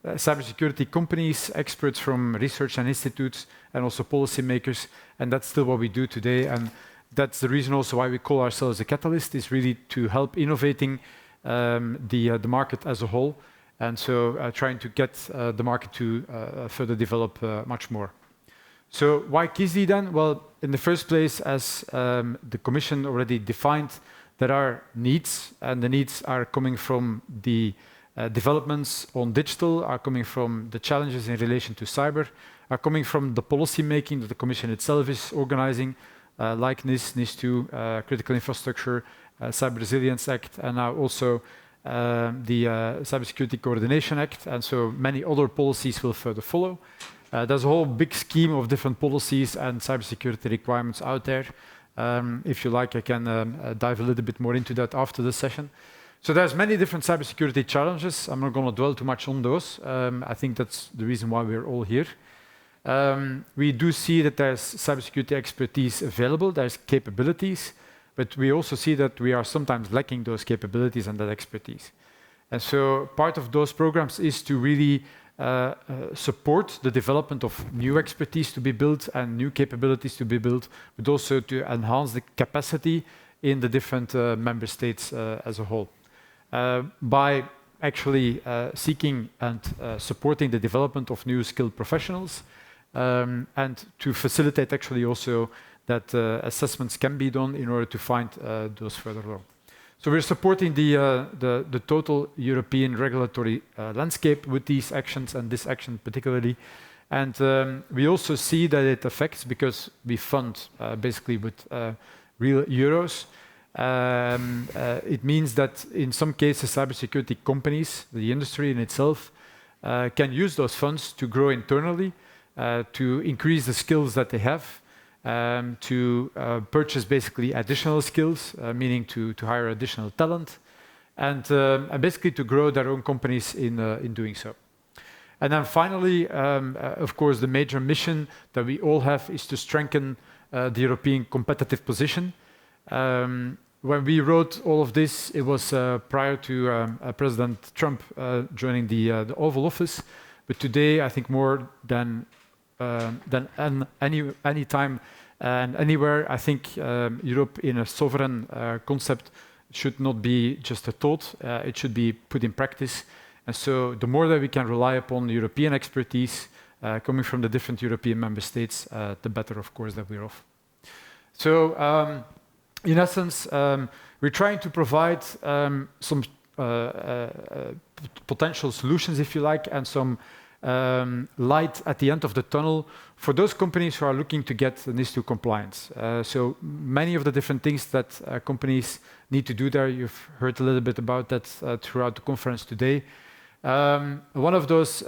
cybersecurity companies, experts from research and institutes, and also policymakers. And that's still what we do today. And that's the reason also why we call ourselves a catalyst, is really to help innovating the market as a whole. And so trying to get the market to further develop much more. So why KISDI then? Well, in the first place, as the Commission already defined, there are needs, and the needs are coming from the developments on digital, are coming from the challenges in relation to cyber, are coming from the policy making that the Commission itself is organizing, like NIS, NIS2, Critical Infrastructure, Cyber Resilience Act, and now also the Cybersecurity Coordination Act, and so many other policies will further follow. There's a whole big scheme of different policies and cybersecurity requirements out there. If you like, I can dive a little bit more into that after the session. So there's many different cybersecurity challenges. I'm not going to dwell too much on those. I think that's the reason why we're all here. We do see that there's cybersecurity expertise available, there's capabilities, but we also see that we are sometimes lacking those capabilities and that expertise. And so part of those programs is to really support the development of new expertise to be built and new capabilities to be built, but also to enhance the capacity in the different member states as a whole. By actually seeking and supporting the development of new skilled professionals, and to facilitate actually also that assessments can be done in order to find those further along. So we're supporting the total European regulatory landscape with these actions, and this action particularly. And we also see that it affects, because we fund basically with real euros. It means that in some cases, cybersecurity companies, the industry in itself, can use those funds to grow internally, to increase the skills that they have, to purchase basically additional skills, meaning to hire additional talent, and basically to grow their own companies in doing so. And then finally, of course, the major mission that we all have is to strengthen the European competitive position. When we wrote all of this, it was prior to President Trump joining the Oval Office. But today, I think more than any time And anywhere, I think Europe in a sovereign concept should not be just a thought, it should be put in practice. And so the more that we can rely upon European expertise coming from the different European member states, the better, of course, that we're off. So in essence, we're trying to provide some potential solutions, if you like, and some light at the end of the tunnel for those companies who are looking to get NIS2 compliance. So many of the different things that companies need to do there, you've heard a little bit about that throughout the conference today. One of those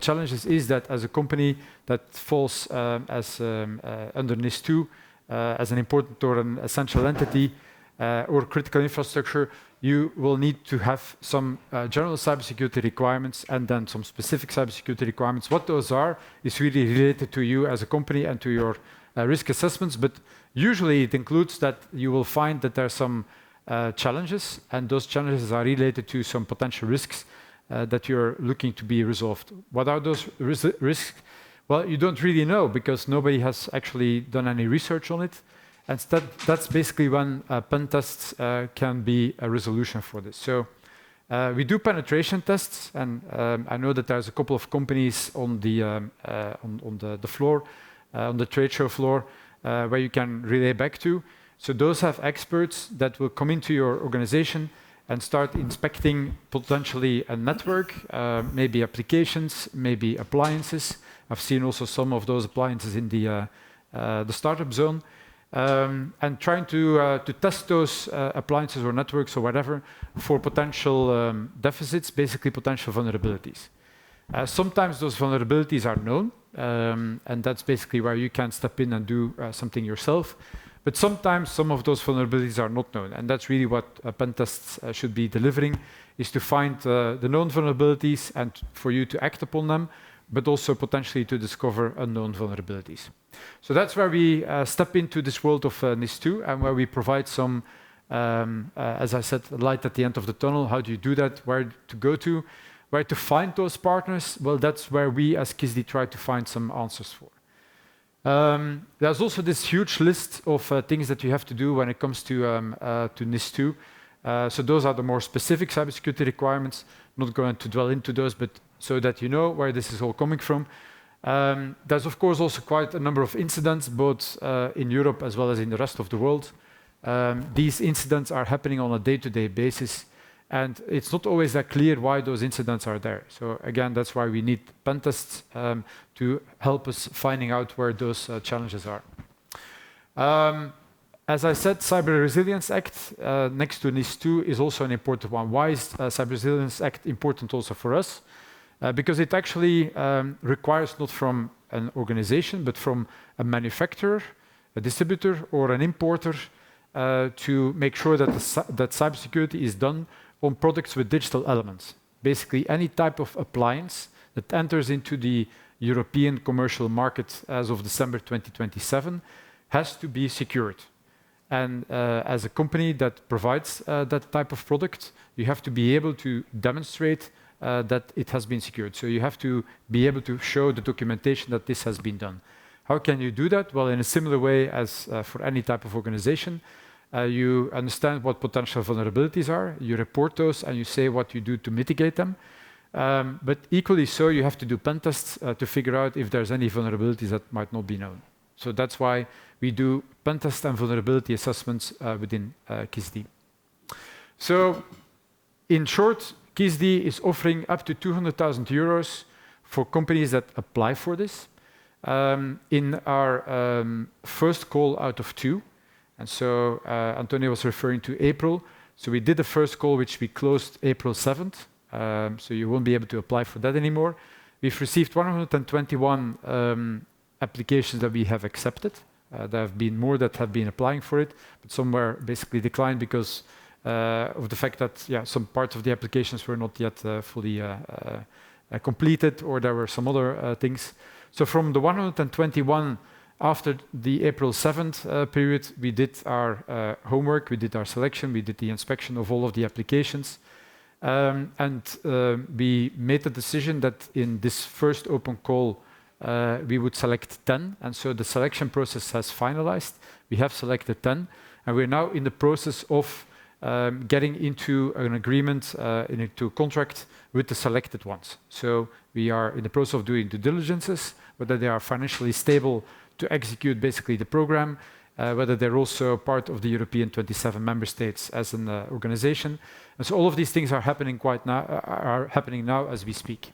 challenges is that as a company that falls as under NIS2, as an important or an essential entity or critical infrastructure, you will need to have some general cybersecurity requirements and then some specific cybersecurity requirements. What those are is really related to you as a company and to your risk assessments, but usually it includes that you will find that there are some challenges, and those challenges are related to some potential risks that you're looking to be resolved. What are those risks? Well, you don't really know because nobody has actually done any research on it. And that's basically when pen tests can be a resolution for this. So we do penetration tests, and I know that there's a couple of companies on the floor, on the trade show floor, where you can relay back to. So those have experts that will come into your organization and start inspecting potentially a network, maybe applications, maybe appliances. I've seen also some of those appliances in the startup zone. And trying to test those appliances or networks or whatever for potential deficits, basically potential vulnerabilities. Sometimes those vulnerabilities are known, and that's basically where you can step in and do something yourself. But sometimes some of those vulnerabilities are not known, and that's really what pen tests should be delivering, is to find the known vulnerabilities and for you to act upon them, but also potentially to discover unknown vulnerabilities. So that's where we step into this world of NIS2 and where we provide some, as I said, light at the end of the tunnel. How do you do that? Where to go to? Where to find those partners? Well, that's where we as KISD try to find some answers for. There's also this huge list of things that you have to do when it comes to NIS2. So those are the more specific cybersecurity requirements. Not going to dwell into those, but so that you know where this is all coming from. There's of course also quite a number of incidents, both in Europe as well as in the rest of the world. These incidents are happening on a day-to-day basis, and it's not always that clear why those incidents are there. So again, that's why we need pen tests to help us finding out where those challenges are. As I said, Cyber Resilience Act next to NIS2 is also an important one. Why is Cyber Resilience Act important also for us? Because it actually requires not from an organization, but from a manufacturer, a distributor, or an importer to make sure that that cybersecurity is done on products with digital elements. Basically, any type of appliance that enters into the European commercial market as of December 2027 has to be secured. And as a company that provides that type of product, you have to be able to demonstrate that it has been secured. So you have to be able to show the documentation that this has been done. How can you do that? Well, in a similar way as for any type of organization, you understand what potential vulnerabilities are, you report those, and you say what you do to mitigate them. But equally so, you have to do pen tests to figure out if there's any vulnerabilities that might not be known. So that's why we do pen test and vulnerability assessments within KISD. So in short, KISD is offering up to 200,000 euros for companies that apply for this. In our first call out of 2, and so Antonio was referring to April, so we did the first call which we closed April 7th, so you won't be able to apply for that anymore. We've received 121 applications that we have accepted. There have been more that have been applying for it, but some were basically declined because of the fact that some parts of the applications were not yet fully completed, or there were some other things. So from the 121, after the April 7th period, we did our homework, we did our selection, we did the inspection of all of the applications, and we made the decision that in this first open call we would select 10. And so the selection process has finalized. We have selected 10, and we're now in the process of getting into an agreement, into a contract with the selected ones. So we are in the process of doing due diligences, whether they are financially stable to execute basically the program, whether they're also part of the European 27 member states as an organization. And so all of these things are happening now as we speak.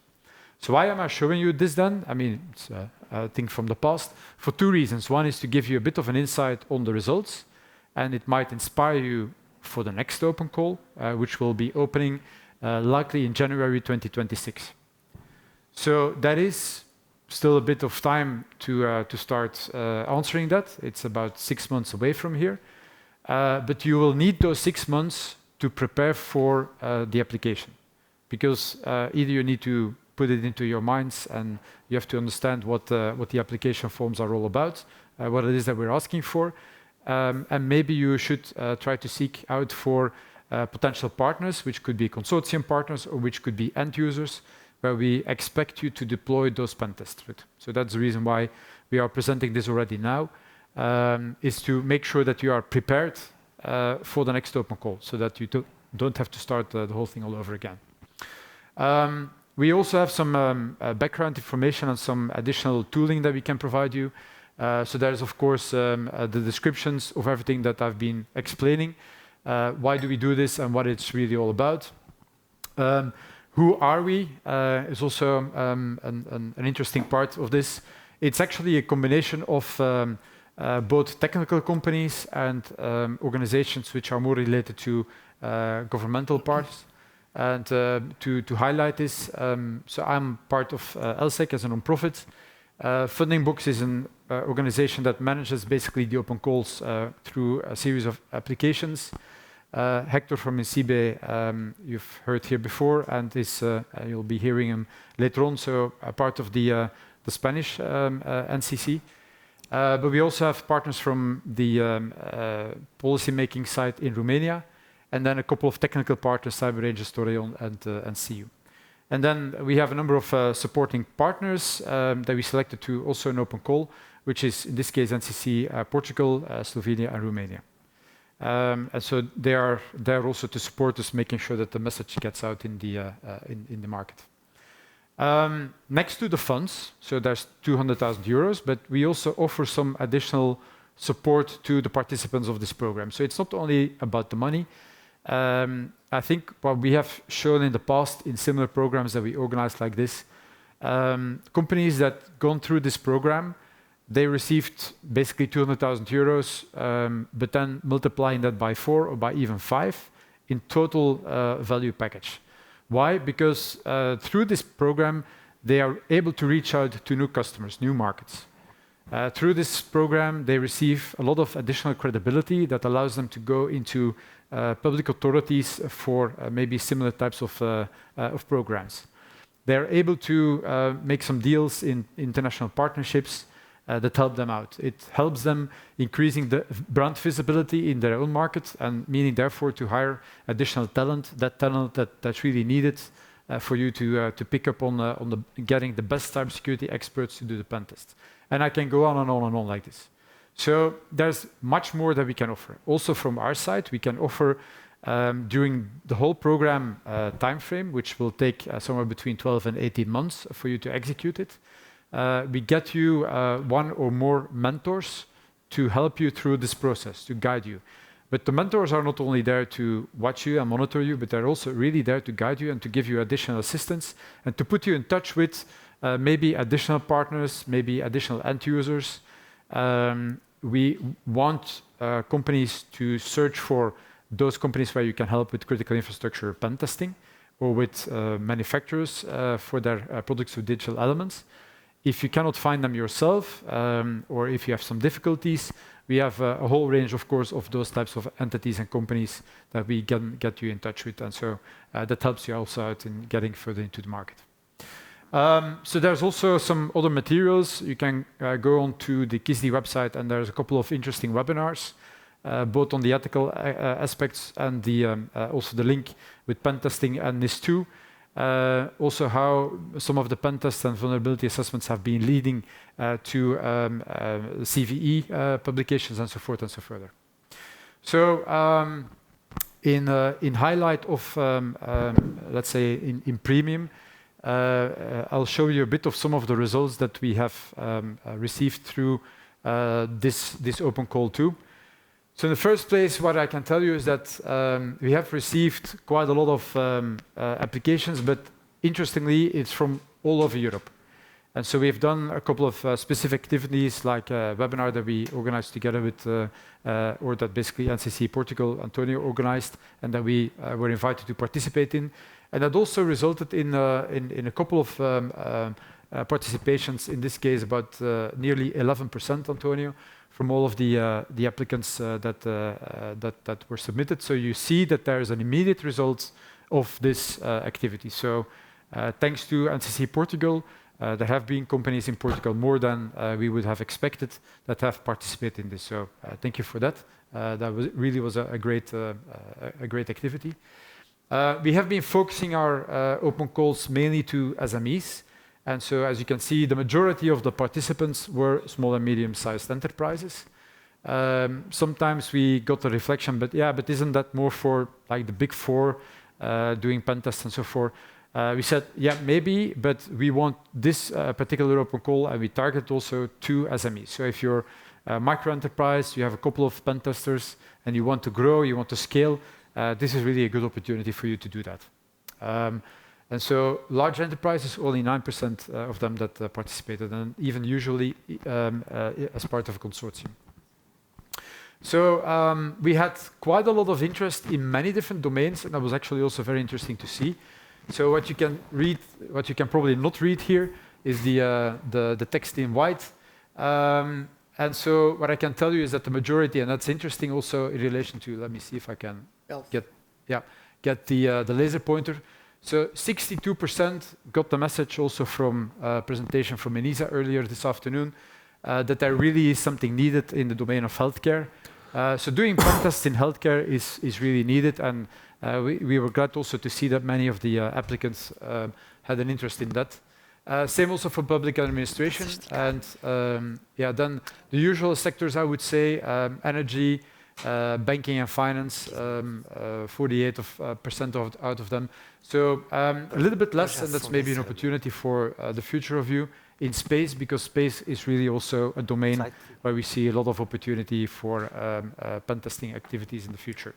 So why am I showing you this then? I mean, it's a thing from the past for two reasons. One is to give you a bit of an insight on the results, and it might inspire you for the next open call, which will be opening likely in January 2026. So that is still a bit of time to start answering that. It's about 6 months away from here. But you will need those 6 months to prepare for the application. Because either you need to put it into your minds and you have to understand what the application forms are all about, what it is that we're asking for. And maybe you should try to seek out for potential partners, which could be consortium partners or which could be end users, where we expect you to deploy those pen tests with. So that's the reason why we are presenting this already now, is to make sure that you are prepared for the next open call, so that you don't have to start the whole thing all over again. We also have some background information and some additional tooling that we can provide you. So there's, of course, the descriptions of everything that I've been explaining. Why do we do this and what it's really all about? Who are we? Is also an interesting part of this. It's actually a combination of both technical companies and organizations which are more related to governmental parts. And to highlight this, so I'm part of ELSEC as a non-profit. Funding Books is an organization that manages basically the open calls through a series of applications. Hector from INCIBE, you've heard here before, and you'll be hearing him later on, so a part of the Spanish NCC. But we also have partners from the policy-making side in Romania, and then a couple of technical partners, CyberRangers, Toreon, and CU. And then we have a number of supporting partners that we selected to also an open call, which is, in this case, NCC, Portugal, Slovenia, and Romania. And so they are there also to support us, making sure that the message gets out in the market. Next to the funds, so there's 200,000 euros, but we also offer some additional support to the participants of this program. So it's not only about the money. I think what we have shown in the past in similar programs that we organized like this, companies that gone through this program, they received basically 200,000 euros, but then multiplying that by 4 or by even 5 in total value package. Why? Because through this program, they are able to reach out to new customers, new markets. Through this program, they receive a lot of additional credibility that allows them to go into public authorities for maybe similar types of programs. They're able to make some deals in international partnerships that help them out. It helps them increasing the brand visibility in their own market, and meaning therefore to hire additional talent, that talent that's really needed for you to pick up on getting the best cybersecurity experts to do the pen test. And I can go on and on and on like this. So there's much more that we can offer. Also from our side, we can offer during the whole program time frame, which will take somewhere between 12 and 18 months for you to execute it. We get you one or more mentors to help you through this process, to guide you. But the mentors are not only there to watch you and monitor you, but they're also really there to guide you and to give you additional assistance and to put you in touch with maybe additional partners, maybe additional end users. We want companies to search for those companies where you can help with critical infrastructure pen testing, or with manufacturers for their products with digital elements. If you cannot find them yourself, or if you have some difficulties, we have a whole range, of course, of those types of entities and companies that we can get you in touch with. And so that helps you also out in getting further into the market. So there's also some other materials. You can go on to the KISD website, and there's a couple of interesting webinars, both on the ethical aspects and also the link with pen testing and NIS2. also how some of the pen tests and vulnerability assessments have been leading to CVE publications and so forth and so further. So in highlight of, let's say, in premium, I'll show you a bit of some of the results that we have received through this open call too. So in the first place, what I can tell you is that we have received quite a lot of applications, but interestingly, it's from all over Europe. And so we've done a couple of specific activities, like a webinar that we organized together with, or that basically NCC Portugal, Antonio organized, and that we were invited to participate in. And that also resulted in a couple of participations, in this case about nearly 11%, Antonio, from all of the applicants that were submitted. So you see that there is an immediate result of this activity. So thanks to NCC Portugal, there have been companies in Portugal more than we would have expected that have participated in this. So thank you for that. That really was a great activity. We have been focusing our open calls mainly to SMEs. And so, as you can see, the majority of the participants were small and medium-sized enterprises. Sometimes we got a reflection, but isn't that more for like the big four doing pen tests and so forth? We said, yeah, maybe, but we want this particular open call, and we target also to SMEs. So if you're a micro enterprise, you have a couple of pen testers, and you want to grow, you want to scale, this is really a good opportunity for you to do that. And so large enterprises, only 9% of them that participated, and even usually as part of a consortium. So we had quite a lot of interest in many different domains, and that was actually also very interesting to see. So what you can read, what you can probably not read here, is the text in white. And so what I can tell you is that the majority, and that's interesting also in relation to, let me see if I can get the laser pointer. So 62% got the message also from a presentation from Enisa earlier this afternoon, that there really is something needed in the domain of healthcare. So doing pen tests in healthcare is really needed, and we were glad also to see that many of the applicants had an interest in that. Same also for public administration, and then the usual sectors, I would say, energy, banking and finance, 48% out of them. So a little bit less, and that's maybe an opportunity for the future of you in space, because space is really also a domain where we see a lot of opportunity for pen testing activities in the future.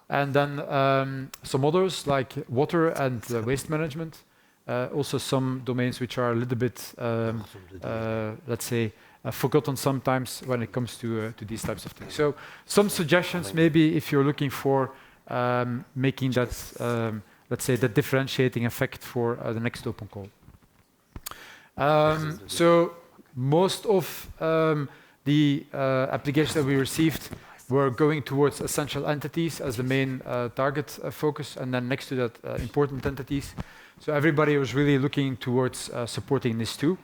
And then some others like water and waste management, also some domains which are a little bit, let's say, forgotten sometimes when it comes to these types of things. So some suggestions, maybe if you're looking for making that, let's say, the differentiating effect for the next open call. So most of the applications that we received were going towards essential entities as the main target focus, and then next to that, important entities. So everybody was really looking towards supporting NIS2.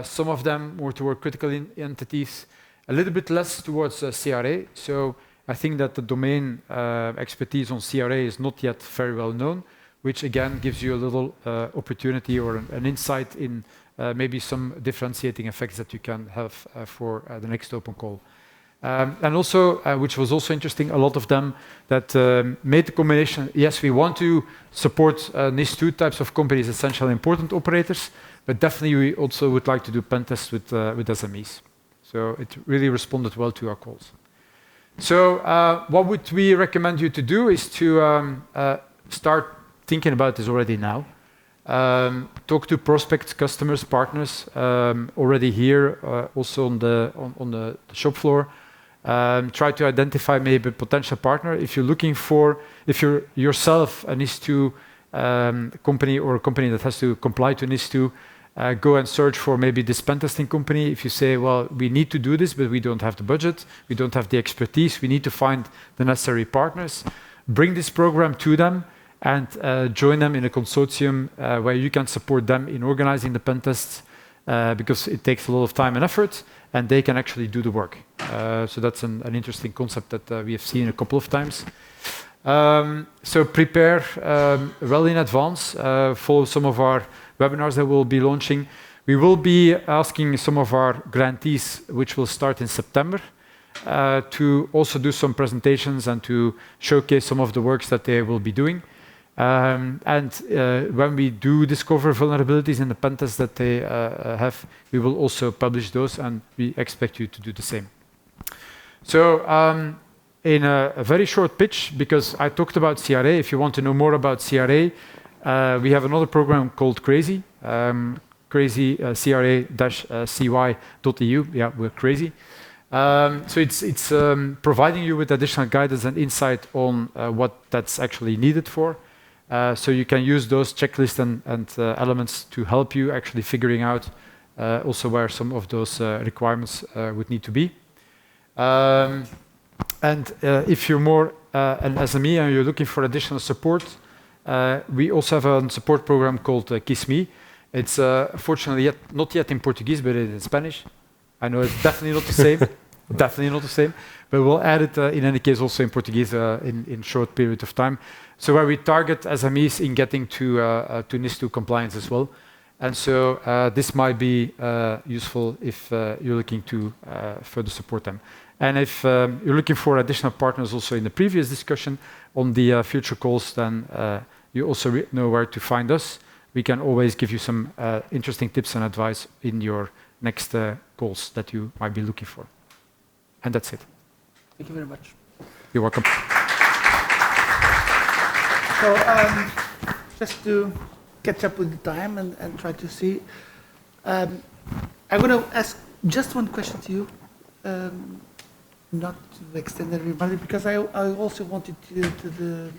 Some of them more toward critical entities, a little bit less towards CRA. So I think that the domain expertise on CRA is not yet very well known, which again gives you a little opportunity or an insight in maybe some differentiating effects that you can have for the next open call. And also, which was also interesting, a lot of them that made the combination, yes, we want to support NIS2 types of companies, essential important operators, but definitely we also would like to do pen tests with SMEs. So it really responded well to our calls. So what would we recommend you to do is to start thinking about this already now. Talk to prospects, customers, partners already here, also on the shop floor. Try to identify maybe a potential partner. If you're yourself a NIS2 company or a company that has to comply to NIS2, go and search for maybe this pen testing company. If you say, well, we need to do this, but we don't have the budget, we don't have the expertise, we need to find the necessary partners, bring this program to them and join them in a consortium where you can support them in organizing the pen tests, because it takes a lot of time and effort, and they can actually do the work. So that's an interesting concept that we have seen a couple of times. So prepare well in advance. Follow some of our webinars that we'll be launching. We will be asking some of our grantees, which will start in September, to also do some presentations and to showcase some of the works that they will be doing. When we do discover vulnerabilities in the pen tests that they have, we will also publish those, and we expect you to do the same. So in a very short pitch, because I talked about CRA, if you want to know more about CRA, we have another program called Crazy, crazy CRA-cy.eu. Yeah, we're crazy. So it's providing you with additional guidance and insight on what that's actually needed for. So you can use those checklists and elements to help you actually figuring out also where some of those requirements would need to be. If you're more an SME and you're looking for additional support, we also have a support program called KISME. It's fortunately not yet in Portuguese, but it's in Spanish. I know it's definitely not the same. Definitely not the same. But we'll add it in any case also in Portuguese in short period of time. So where we target SMEs in getting to NIS2 compliance as well. And so this might be useful if you're looking to further support them. And if you're looking for additional partners also in the previous discussion on the future calls, then you also know where to find us. We can always give you some interesting tips and advice in your next calls that you might be looking for. And that's it. Thank you very much. You're welcome. So just to catch up with the time and try to see, I'm going to ask just one question to you, not to extend everybody, because I also wanted the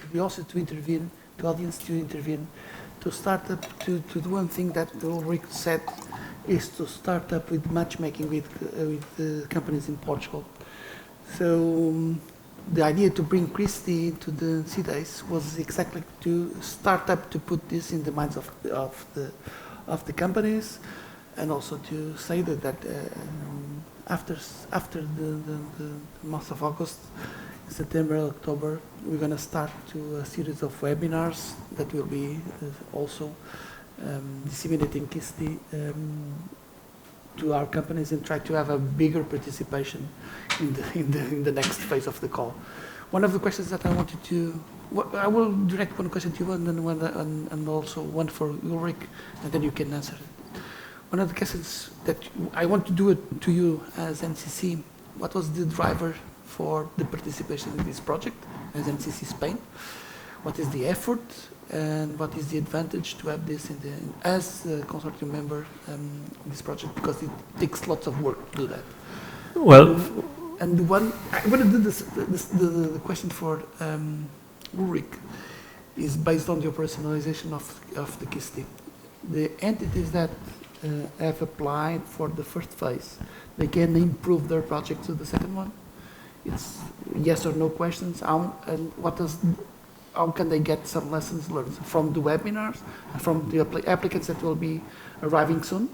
audience to intervene, to start up to do one thing that Ulrich said, is to start up with matchmaking with companies in Portugal. So the idea to bring Christie into the CDAs was exactly to start up to put this in the minds of the companies, and also to say that after the month of August, September, October, we're going to start a series of webinars that will be also disseminating KISTI to our companies and try to have a bigger participation in the next phase of the call. One of the questions that I wanted to, I will direct one question to you and then and also one for Ulrich, and then you can answer it. One of the questions that I want to do it to you as NCC, what was the driver for the participation in this project as NCC Spain? What is the effort and what is the advantage to have this as a consortium member in this project? Because it takes lots of work to do that. Well, and the one I want to do the question for Ulrich is based on the operationalization of the KISTI. The entities that have applied for the first phase, they can improve their project to the second one. It's yes or no questions. How can they get some lessons learned from the webinars and from the applicants that will be arriving soon,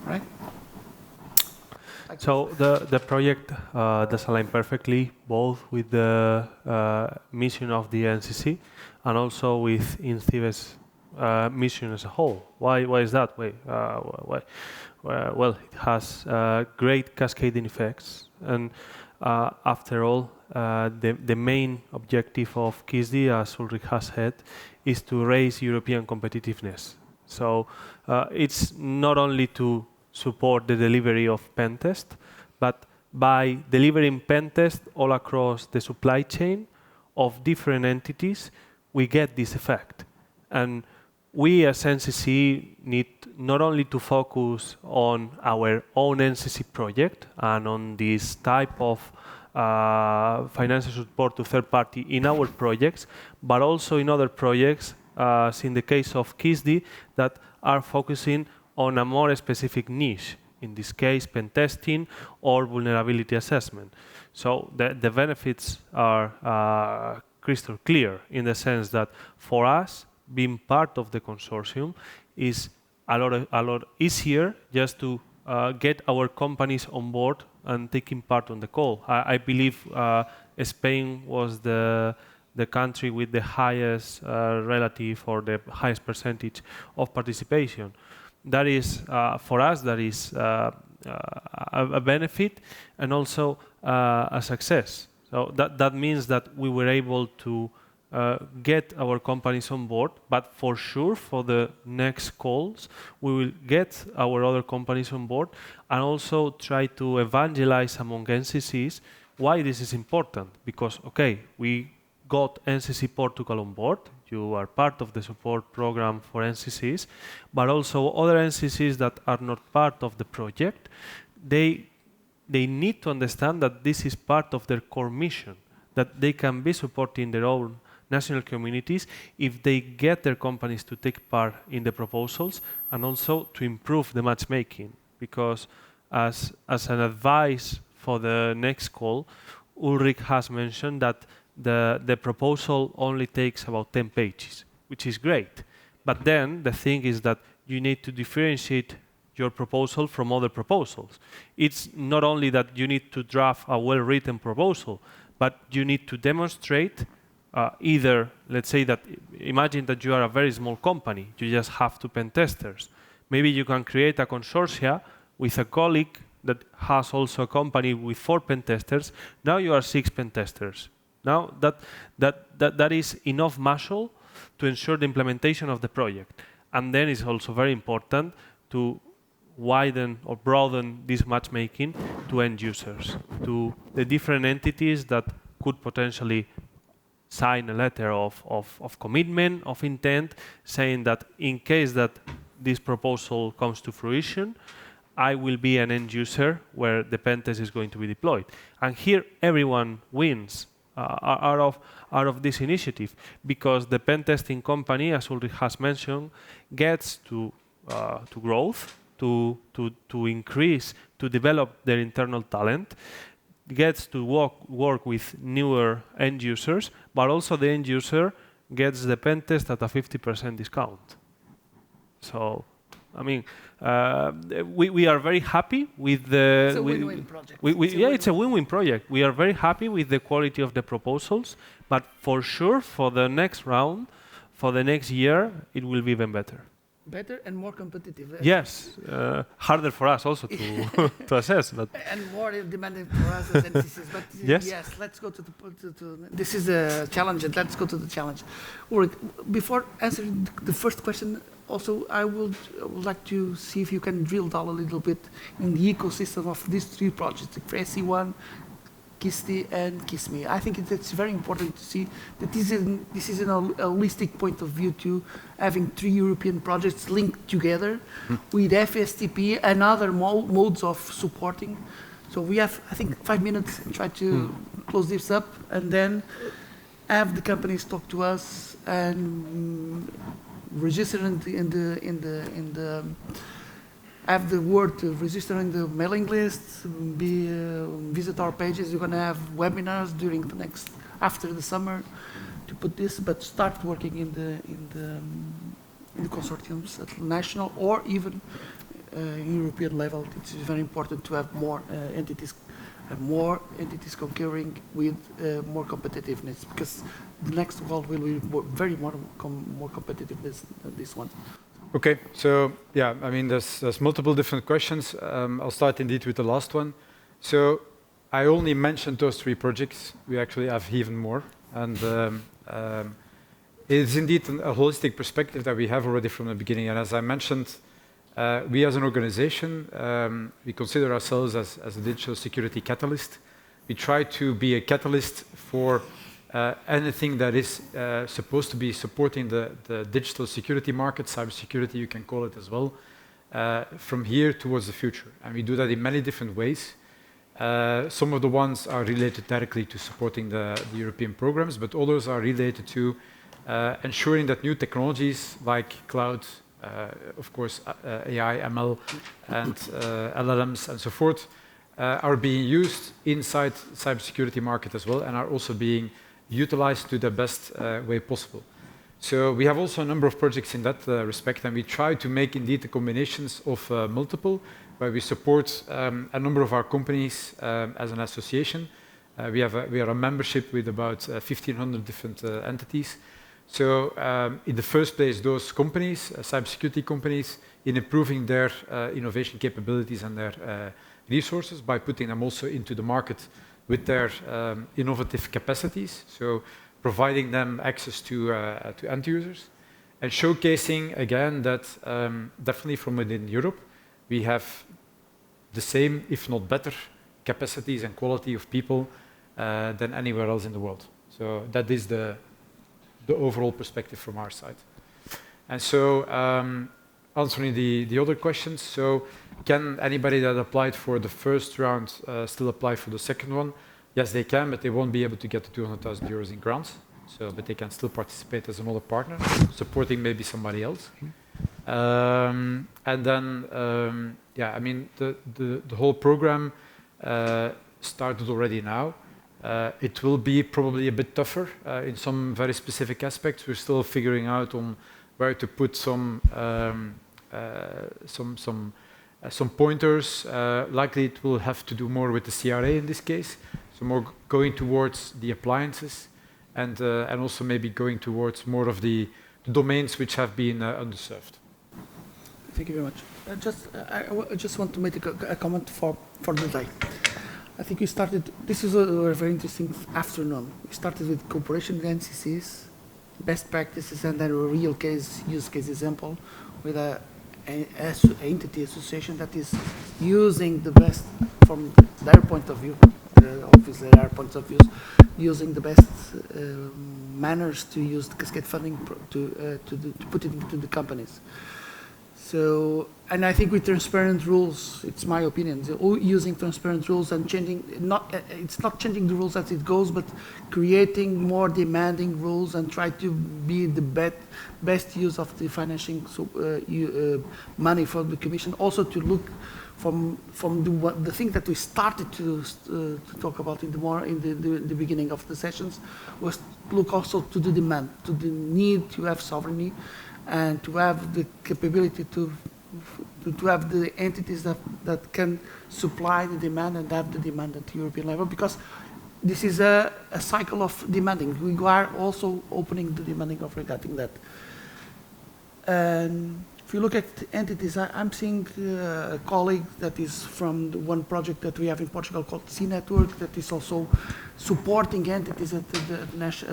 right? so the project does align perfectly both with the mission of the NCC and also with INCIBE's mission as a whole. Why is that? Well, it has great cascading effects, and after all, the main objective of KISTI, as Ulrich has said, is to raise European competitiveness. So it's not only to support the delivery of pentest, but by delivering pentest all across the supply chain of different entities, we get this effect. And we as NCC need not only to focus on our own NCC project and on this type of financial support to third party in our projects, but also in other projects, as in the case of KISTI, that are focusing on a more specific niche, in this case pen testing or vulnerability assessment. So the benefits are crystal clear in the sense that for us, being part of the consortium is a lot easier just to get our companies on board and taking part on the call. I believe Spain was the the country with the highest relative or the highest percentage of participation. That is, for us, that is a benefit and also a success. So that means that we were able to get our companies on board, but for sure for the next calls we will get our other companies on board and also try to evangelize among NCCs why this is important. Because, okay, we got NCC Portugal on board, you are part of the support program for NCCs, but also other NCCs that are not part of the project, they need to understand that this is part of their core mission, that they can be supporting their own national communities if they get their companies to take part in the proposals and also to improve the matchmaking. Because as an advice for the next call, Ulrich has mentioned that the proposal only takes about 10 pages, which is great. But then the thing is that you need to differentiate your proposal from other proposals. It's not only that you need to draft a well-written proposal, but you need to demonstrate either, let's say that, imagine that you are a very small company, you just have 2 pen testers. Maybe you can create a consortia with a colleague that has also a company with 4 pen testers. Now you are 6 pen testers. Now that is enough muscle to ensure the implementation of the project. And then it's also very important to widen or broaden this matchmaking to end users, to the different entities that could potentially sign a letter of commitment, of intent, saying that in case that this proposal comes to fruition, I will be an end user where the pen test is going to be deployed. And here everyone wins out of this initiative, because the pen testing company, as Ulrich has mentioned, gets to growth, to increase, to develop their internal talent, gets to work with newer end users, but also the end user gets the pen test at a 50% discount. So, I mean, we are very happy with the... It's a win-win project. It's a win-win project. We are very happy with the quality of the proposals, but for sure, for the next round, for the next year, it will be even better. Better and more competitive. Yes, harder for us also to to assess, but And more demanding for us as NCCs. But Yes. let's go to this is a challenge, and let's go to the challenge. Ulrich, before answering the first question, also I would like to see if you can drill down a little bit in the ecosystem of these 3 projects, the FRESI-1, KISTI and KISME. I think it's very important to see that this is a holistic point of view to having 3 European projects linked together with FSTP and other modes of supporting. So we have, I think, 5 minutes to try to close this up, and then have the companies talk to us and register in the have the word to register in the mailing list, visit our pages. You're going to have webinars during the after the summer to put this, but start working in the consortiums at national or even European level. It's very important to have more entities concurring with more competitiveness, because the next world will be very more competitive than this one. Okay, so yeah, I mean, there's multiple different questions. I'll start indeed with the last one. So I only mentioned those 3 projects. We actually have even more, and it's indeed a holistic perspective that we have already from the beginning. And as I mentioned, we as an organization, we consider ourselves as a digital security catalyst. We try to be a catalyst for anything that is supposed to be supporting the digital security market, cybersecurity you can call it as well, from here towards the future. And we do that in many different ways. Some of the ones are related directly to supporting the European programs, but others are related to ensuring that new technologies like cloud, of course, AI, ML, and LLMs and so forth, are being used inside cybersecurity market as well, and are also being utilized to the best way possible. So we have also a number of projects in that respect, and we try to make indeed the combinations of multiple, where we support a number of our companies as an association We are a membership with about 1,500 different entities. So in the first place, those companies, cybersecurity companies, in improving their innovation capabilities and their resources by putting them also into the market with their innovative capacities. So providing them access to end users and showcasing again that definitely from within Europe, we have the same, if not better, capacities and quality of people than anywhere else in the world. So that is the overall perspective from our side. And so answering the other questions, so can anybody that applied for the first round still apply for the second one? Yes, they can, but they won't be able to get the 200,000 euros in grants. So, but they can still participate as another partner, supporting maybe somebody else. And then, yeah, I mean, the whole program started already now. It will be probably a bit tougher in some very specific aspects. We're still figuring out on where to put some pointers. Likely it will have to do more with the CRA in this case, so more going towards the appliances and also maybe going towards more of the domains which have been underserved. Thank you very much. I just want to make a comment for the day. I think we started, this is a very interesting afternoon. We started with cooperation with NCCs, best practices, and then a real use case example with an entity association that is using the best from their point of view, obviously there are points of view, using the best manners to use the cascade funding to put it into the companies. So, and I think with transparent rules, it's my opinion, using transparent rules and changing, it's not changing the rules as it goes, but creating more demanding rules and try to be the best use of the financing money for the Commission. Also to look from the thing that we started to talk about in the beginning of the sessions, was look also to the demand, to the need to have sovereignty, and to have the capability to have the entities that can supply the demand and have the demand at the European level, because this is a cycle of demanding. We are also opening the demanding of regarding that. And if you look at entities, I'm seeing a colleague that is from the one project that we have in Portugal called C Network, that is also supporting entities at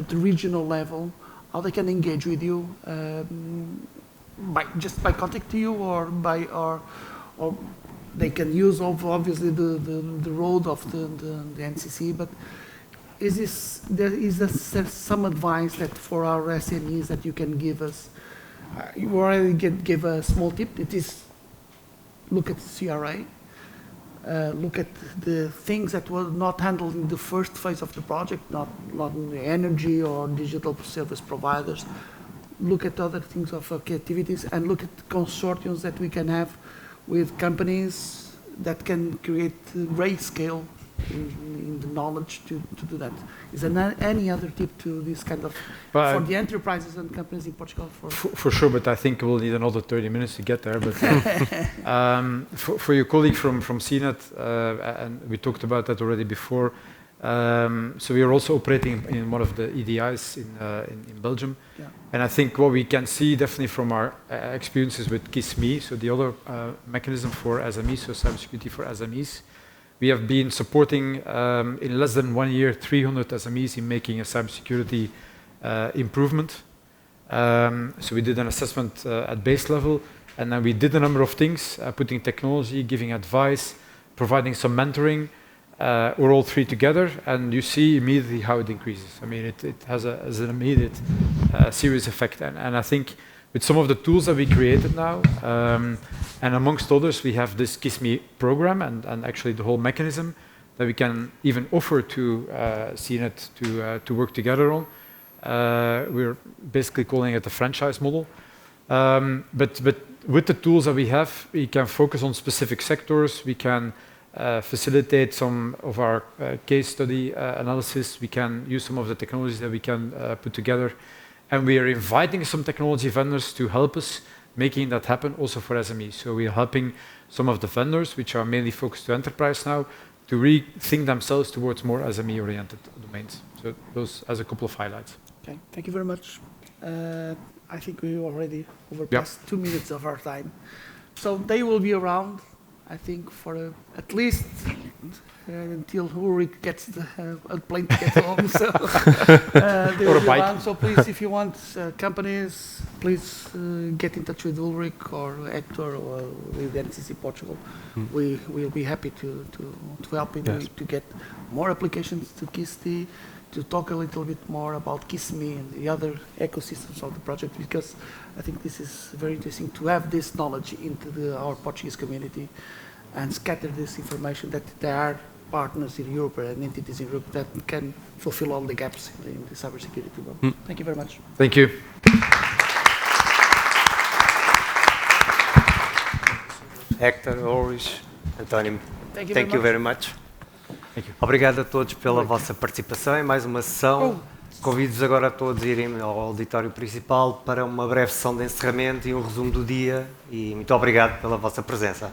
the regional level, how they can engage with you just by contacting you, or they can use obviously the road of the NCC. But there is some advice that for our SMEs that you can give us? You already give a small tip. It is look at the CRA. Look at the things that were not handled in the first phase of the project, not in the energy or digital service providers. Look at other things of activities, and look at consortiums that we can have with companies that can create great scale in the knowledge to do that. Is there any other tip to this kind of, for the enterprises and companies in Portugal? For sure, but I think we'll need another 30 minutes to get there. But for your colleague from CNET, and we talked about that already before, so we are also operating in one of the EDIs in Belgium. Yeah. And I think what we can see definitely from our experiences with KISME, so the other mechanism for SMEs, so cybersecurity for SMEs, we have been supporting in less than 1 year 300 SMEs in making a cybersecurity improvement. So we did an assessment at base level, and then we did a number of things, putting technology, giving advice, providing some mentoring, or all three together, and you see immediately how it increases. I mean, it has an immediate serious effect. And I think with some of the tools that we created now, and amongst others, we have this KISME program and actually the whole mechanism that we can even offer to CNET to work together on. We're basically calling it a franchise model. But with the tools that we have, we can focus on specific sectors. We can facilitate some of our case study analysis. We can use some of the technologies that we can put together. And we are inviting some technology vendors to help us making that happen also for SMEs. So we are helping some of the vendors, which are mainly focused to enterprise now, to rethink themselves towards more SME-oriented domains. So those as a couple of highlights. Okay, thank you very much. I think we already overpassed 2 minutes of our time. So they will be around, I think, for at least until Ulrich gets a plane ticket home. So they will be around. So please, if you want companies, please get in touch with Ulrich or Hector or with NCC Portugal. We will be happy to help you to get more applications to KISTI, to talk a little bit more about KISSME and the other ecosystems of the project, because I think this is very interesting to have this knowledge into our Portuguese community and scatter this information that there are partners in Europe and entities in Europe that can fulfill all the gaps in the cybersecurity world. Thank you very much. Thank you. Hector, Ulrich, António, Thank you thank you very very much. Thank you. Obrigado a todos pela vossa participação em mais uma sessão. Convido-vos agora a todos a irem ao auditório principal para uma breve sessão de encerramento e um resumo do dia. E muito obrigado pela vossa presença.